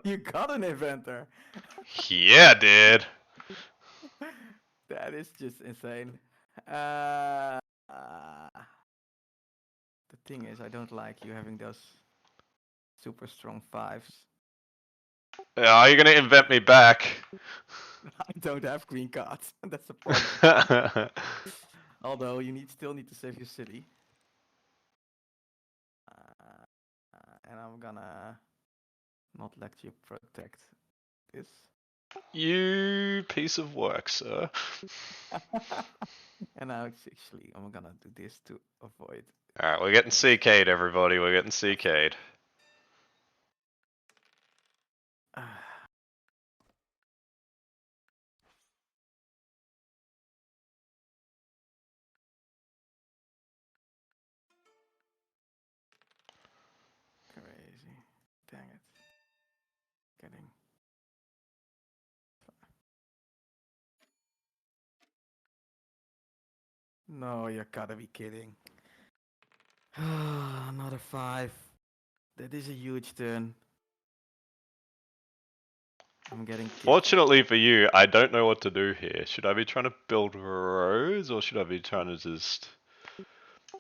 You got an inventor. Yeah, dude. That is just insane. Uh, the thing is, I don't like you having those super strong fives. Are you gonna invent me back? I don't have green cards. That's the problem. Although you still need to save your city. And I'm gonna not let you protect this. You piece of work, sir. And now it's actually I'm gonna do this to avoid. All right, we're getting CK'd, everybody. We're getting CK'd. Crazy. Dang it. Getting. No, you gotta be kidding. Another 5. That is a huge turn. I'm getting kicked. Fortunately for you, I don't know what to do here. Should I be trying to build rows or should I be trying to just...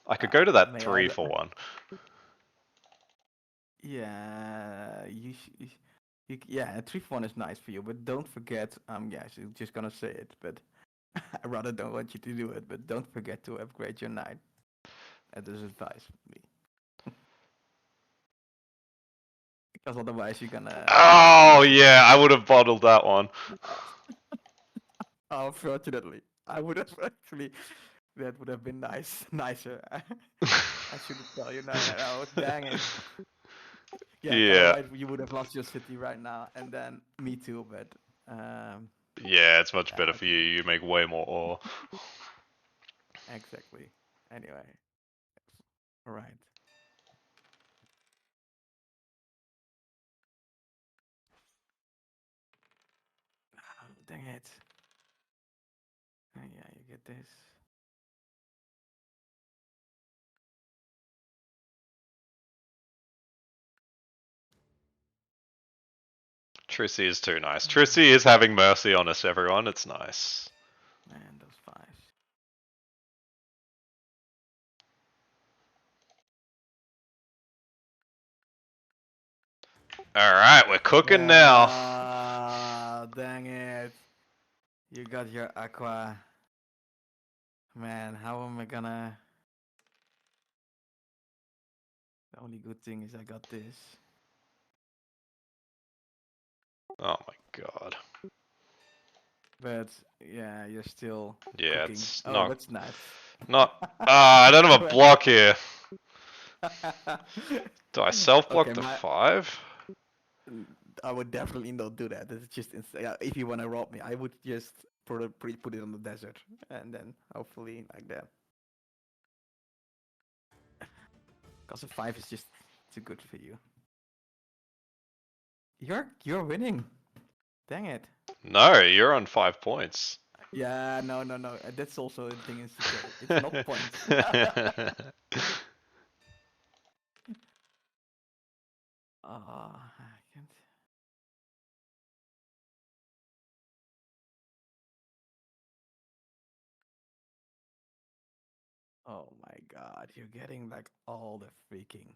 I could go to that May 3 I for one. Yeah, yeah, a 3-1 is nice for you, but don't forget. Yeah, so just gonna say it, but I rather don't want you to do it. But don't forget to upgrade your knight. That is advice from me, because otherwise you're gonna Oh lose it. yeah, I would have bottled that one. Unfortunately, I would have actually. That would have been nicer. I should tell you now. Oh, dang it. Yeah, Yeah, otherwise you would have lost your city right now, and then me too. But yeah, it's much yeah, better for you. You make way more ore. exactly. Anyway, all right. Oh, dang it. Yeah, you get this. Trissie is too nice. Trissie is having mercy on us, everyone. It's nice. Man, those fives. All right, we're cooking now. Dang it. You got your aqua. Man, how am I gonna? The only good thing is I got this. Oh my god. But yeah, you're still Yeah, cooking. it's Oh, not that's nice. not. Ah, I don't have a Well, block here. Do I self block okay, the 5? I would definitely not do that. It's just yeah, if you want to rob me, I would just put it on the desert, and then hopefully like that. Because a 5 is just too good for you. You're winning. Dang it. No, you're on 5 points. Yeah, no. That's also a thing in CK. It's not points. I can't. Oh my god, you're getting like all the freaking.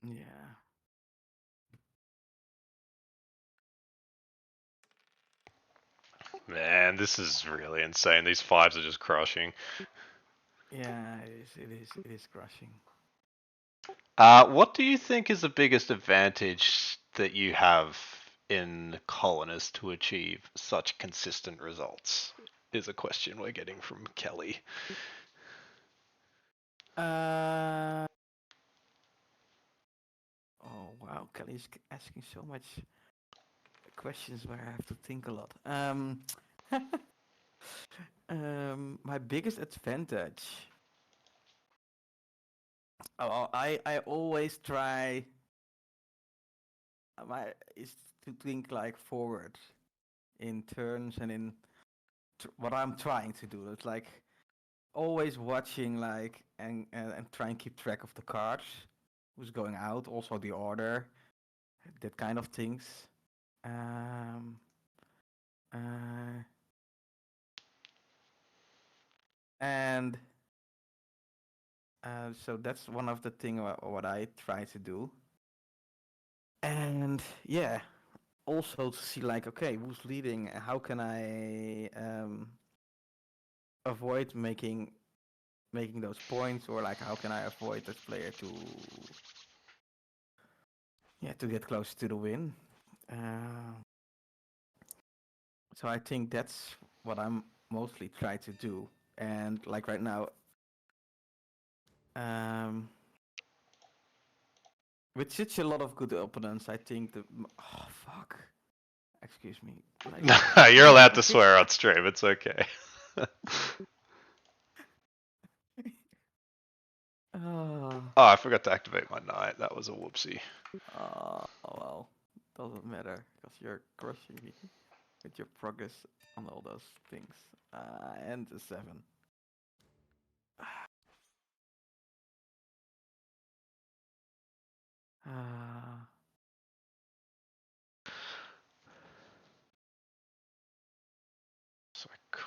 Yeah. Man, this is really insane. These 5s are just crushing. Yeah, it is crushing. What do you think is the biggest advantage that you have in Colonist to achieve such consistent results? Is a question we're getting from Kelly. Uh oh wow, Kelly's asking so much questions where I have to think a lot. My biggest advantage. Oh, I always try my is to think like forward in turns and in what I'm trying to do. It's like always watching like and try and keep track of the cards, who's going out, also the order, that kind of things. Um, uh, and so that's one of the thing what I try to do. And yeah, also to see like okay, who's leading? How can I avoid making those points, or like how can I avoid this player to get close to the win? Uh, so I think that's what I'm mostly trying to do. And like right now, um, with such a lot of good opponents, I think the oh fuck, excuse me, like You're allowed to swear on stream. It's okay. oh, Oh, I forgot to activate my knight. That was a whoopsie. well, doesn't matter because you're crushing me with your progress on all those things. And a 7. Uh,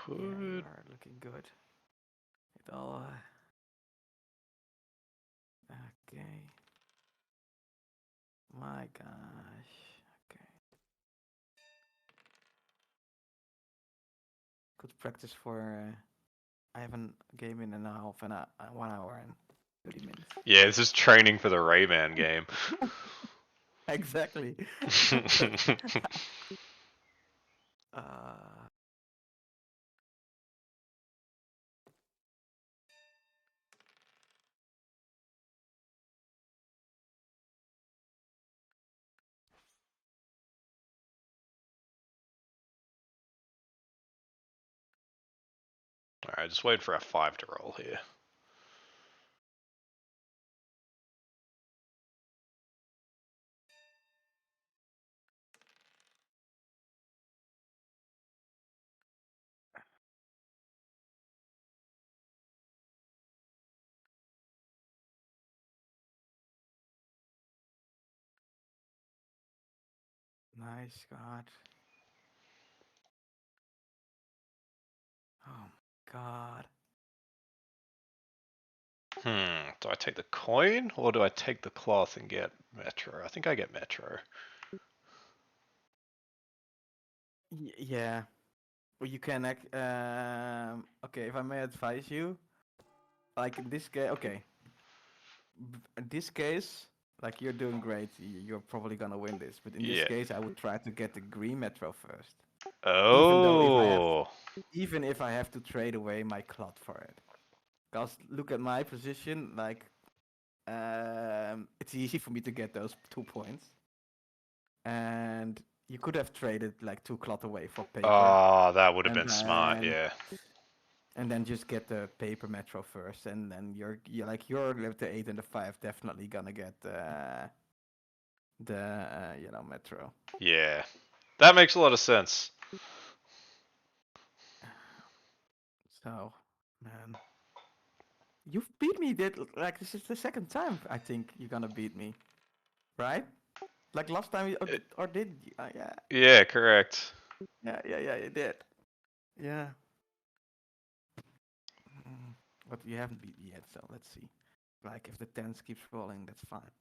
Yeah, you could. are looking good. It all. Okay. My gosh. Okay. Good practice for. I have a game in a half and 1 hour and 30 minutes. Yeah, this is training for the Rayman game. Exactly. uh, Alright, just wait for a 5 to roll here. nice God. Oh my God. Do I take the coin or do I take the cloth and get Metro? I think I get Metro. Yeah. Well, you can okay, if I may advise you, like in this case, okay. In this case, like you're doing great. You're probably gonna win this. But in this Yeah. case, I would try to get the green metro first. Even though Oh. even if I have to trade away my clot for it. Cause look at my position, like, it's easy for me to get those 2 points. And you could have traded like 2 clot away for paper. Oh, that would have And been smart, then yeah. and then just get the paper metro first, and then you're like your with the 8 and the 5 definitely gonna get the metro. Yeah. That makes a lot of sense. So, man, you've beat me. Like this is the second time I think you're gonna beat me, right? Like last time, or did you? Yeah, Yeah, correct. yeah, you did. Yeah. But you haven't beat me yet, so let's see. Like if the tens keeps rolling, that's fine.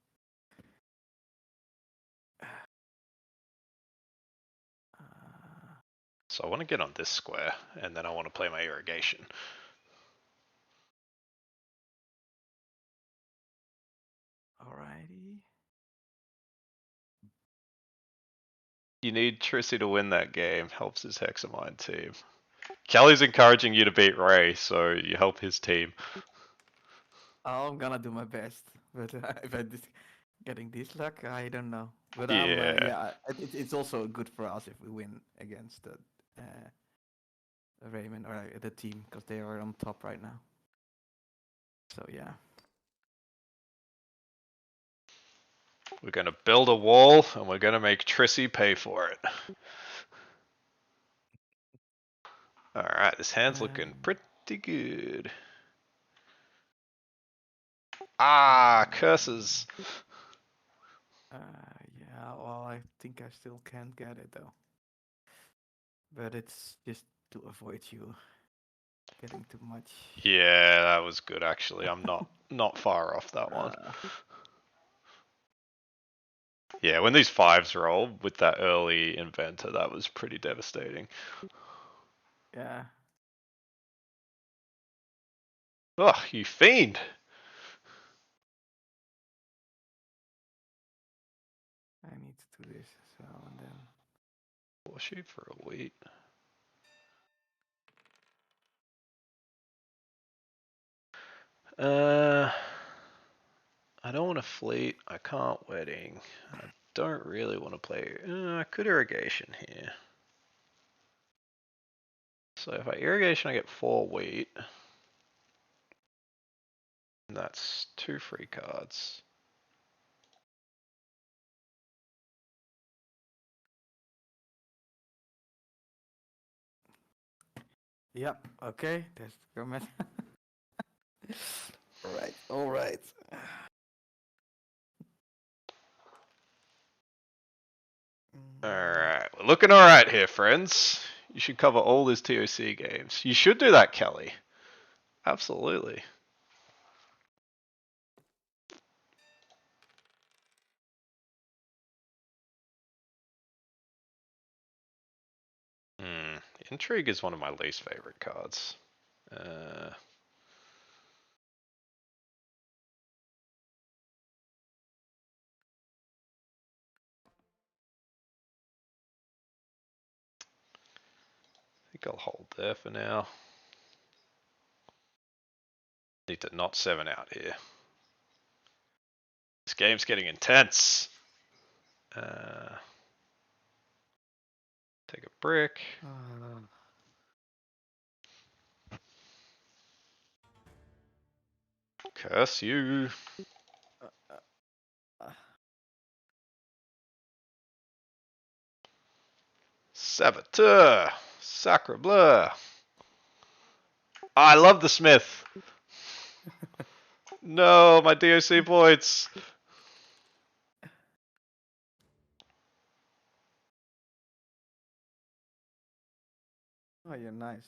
So I want to get on this square, and then I want to play my irrigation. Alrighty. You need Trissie to win that game. Helps his Hexamine team. Kelly's encouraging you to beat Ray, so you help his team. Oh, I'm gonna do my best, but if I just getting this luck, I don't know. But Yeah. yeah, it's also good for us if we win against Raymond or the team because they are on top right now. So yeah. We're going to build a wall, and we're going to make Trissie pay for it. Alright, this hand's looking pretty good. Ah, curses. Yeah. Well, I think I still can't get it though. But it's just to avoid you getting too much. Yeah, that was good actually. I'm not far off that one. Yeah, when these 5s roll with that early inventor, that was pretty devastating. Yeah. Oh, you fiend! I need to do this as well, and then. 4 sheep for a wheat. I don't want to fleet. I can't wedding. I don't really want to play. I could irrigation here. So if I irrigation, I get 4 wheat. And that's 2 free cards. Yep. Okay. There's your method. Alright. Alright. Alright, we're looking alright here, friends. You should cover all his TOC games. You should do that, Kelly. Absolutely. Intrigue is one of my least favorite cards. I think I'll hold there for now. Need to not 7 out here. This game's getting intense. Take a brick. Curse you. Saboteur. Sacre bleu. I love the Smith. No, my DOC points. Oh, you're nice.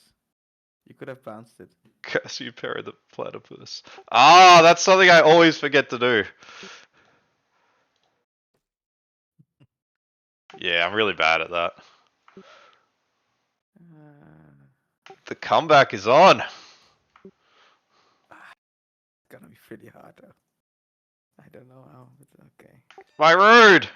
You could have bounced it. Curse you, parry the platypus. Ah, that's something I always forget to do. Yeah, I'm really bad at that. The comeback is on. It's gonna be pretty hard though. I don't know how, but okay. My road.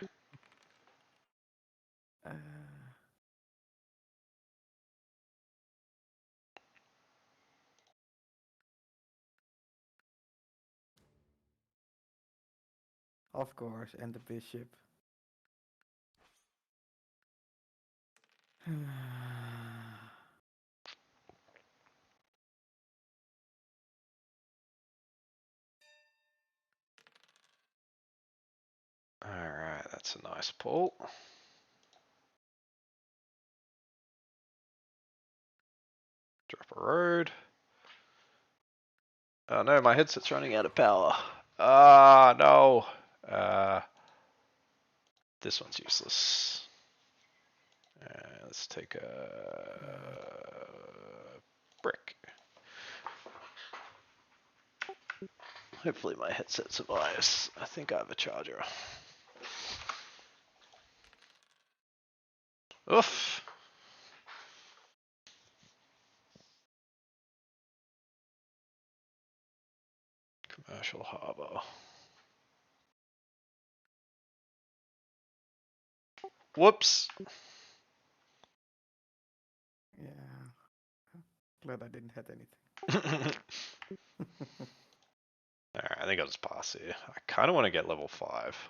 Of course, and the bishop. Alright, that's a nice pull. Drop a road. Oh no, my headset's running out of power. Ah, no. This one's useless. Let's take a brick. Hopefully my headset survives. I think I have a charger. Oof. Commercial harbor. Whoops. Yeah. Glad I didn't hit anything. Alright, I think I'll just pass here. I kind of want to get level 5.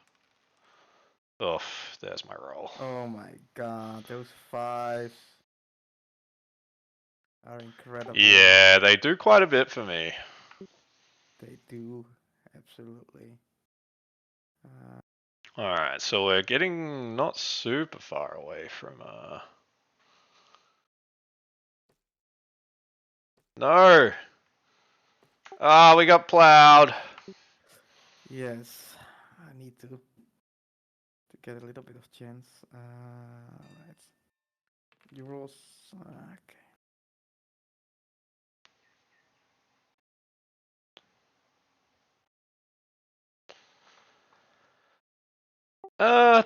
Oof, there's my roll. Oh my god, those 5s are incredible. Yeah, they do quite a bit for me. They do, absolutely. Alright, so we're getting not super far away from No! Ah, we got plowed. Yes, I need to get a little bit of chance. Right. Euros. Okay.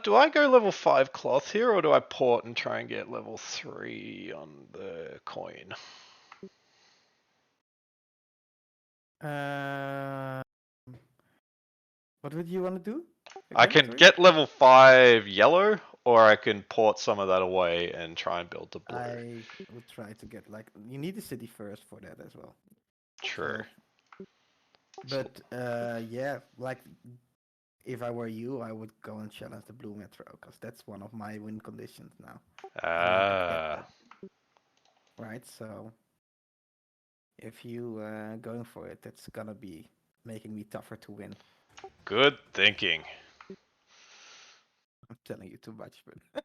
Do I go level 5 cloth here, or do I port and try and get level 3 on the coin? What would you want to do? I Again, can sorry? get level 5 yellow, or I can port some of that away and try and build the blue. I would try to get like you need the city first for that as well. True. But yeah, like if I were you, I would go and challenge the blue metro because that's one of my win conditions now. Right, so if you going for it, that's gonna be making me tougher to win. Good thinking. I'm telling you too much, but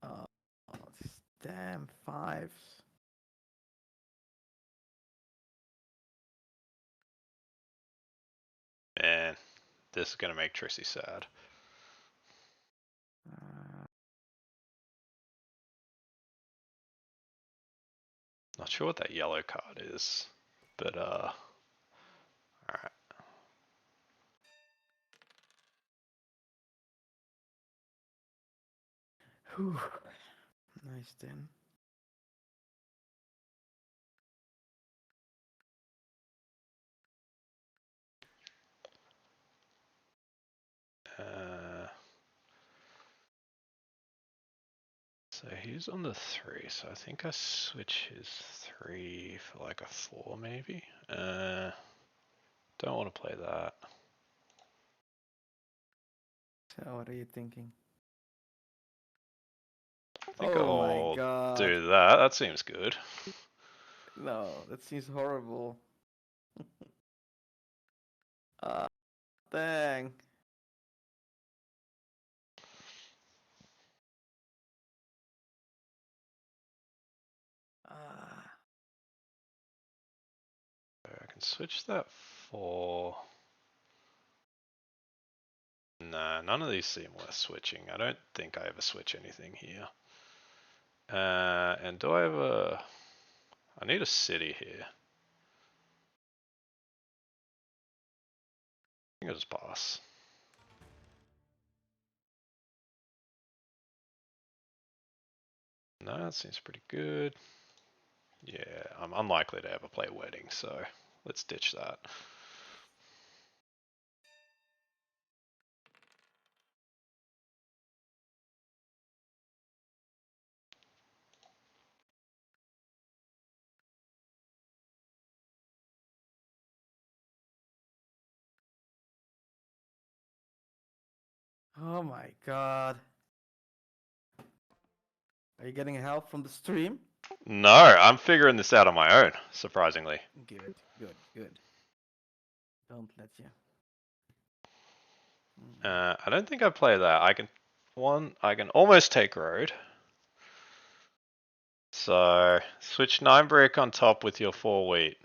oh, these damn 5s. Man, this is gonna make Trissie sad. Not sure what that yellow card is, but alright. Whew. Nice then. So he's on the 3, so I think I switch his 3 for like a 4 maybe. Don't want to play that. So what are you thinking? I think Oh my I'll god. do that. That seems good. No, that seems horrible. Dang. I can switch that for... Nah, none of these seem worth switching. I don't think I ever switch anything here. And do I have a... I need a city here. I think I'll just pass. No, that seems pretty good. Yeah, I'm unlikely to ever play wedding, so let's ditch that. Oh my god. Are you getting help from the stream? No, I'm figuring this out on my own, surprisingly. Good, good, good. Don't let you. I don't think I play that. I can almost take road. So switch 9 brick on top with your 4 wheat.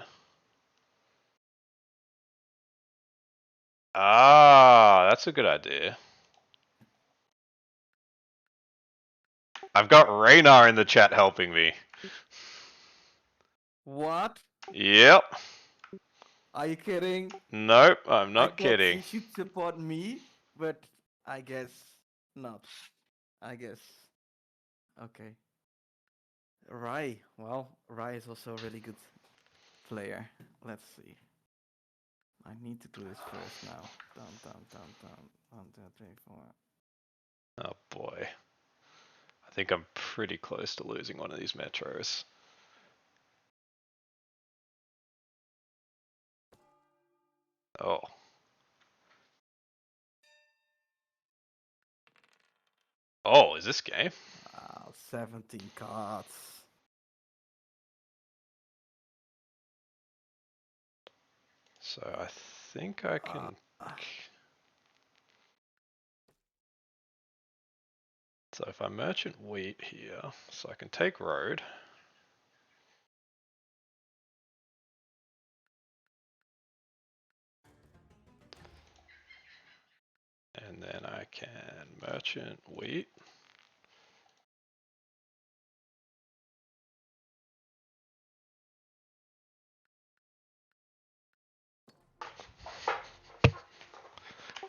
Ah, that's a good idea. I've got Raynar in the chat helping me. What? Yep. Are you kidding? Nope, I'm I not thought kidding. you should support me, but I guess not. I guess. Okay. Rai. Well, Rai is also a really good player. Let's see. I need to do this first now. Down, down, down, down. 1, 2, 3, 4. Oh boy. I think I'm pretty close to losing one of these metros. Oh. Oh, is this game? Wow, 17 cards. So I think I can... So if I merchant wheat here, so I can take road. And then I can merchant wheat.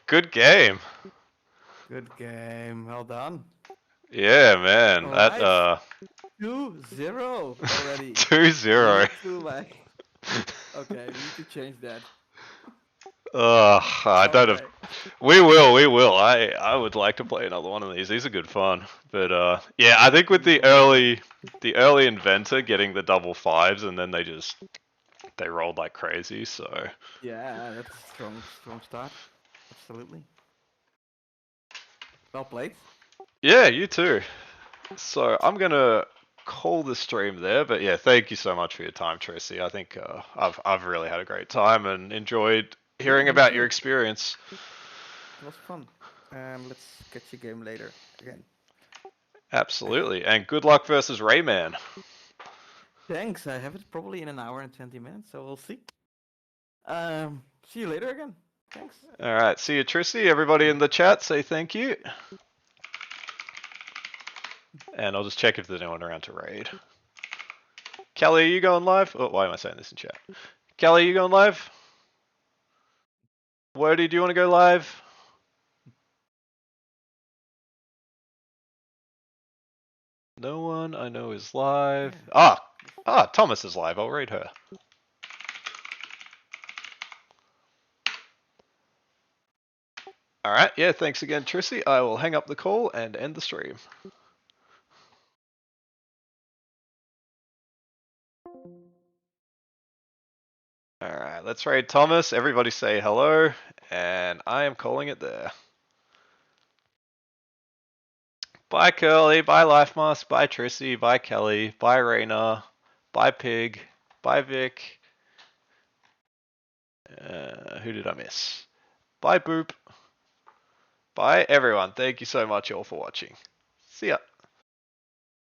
Good game. Good game. Well done. Yeah, man. All That right. 2-0 already. 2-0. We need to like. Okay, we need to change that. I don't have. We will. I would like to play another one of these. These are good fun. But yeah, I think with the early inventor getting the double 5s and then they rolled like crazy. So Yeah, that's a strong start. Absolutely. Well played. yeah, you too. So I'm gonna call the stream there. But yeah, thank you so much for your time, Tracy. I think I've really had a great time and enjoyed hearing Yeah, me about your too. experience. It was fun. Let's catch a game later again. Absolutely, and good luck versus Rayman. Thanks. I have it probably in an hour and 20 minutes, so we'll see. See you later again. Thanks. All right, see you, Trissie. Everybody in the chat, say thank you. And I'll just check if there's anyone around to raid. Kelly, are you going live? Oh, why am I saying this in chat? Kelly, are you going live? Wordy, do you want to go live? No one I know is live. Yeah. Thomas is live. I'll raid her. All right, yeah, thanks again, Trissie. I will hang up the call and end the stream. All right, let's raid Thomas. Everybody say hello, and I am calling it there. Bye, Curly. Bye, Life Mask. Bye, Trissie. Bye, Kelly. Bye, Raina. Bye, Pig. Bye, Vic. Who did I miss? Bye, Boop. Bye, everyone. Thank you so much all for watching. See ya.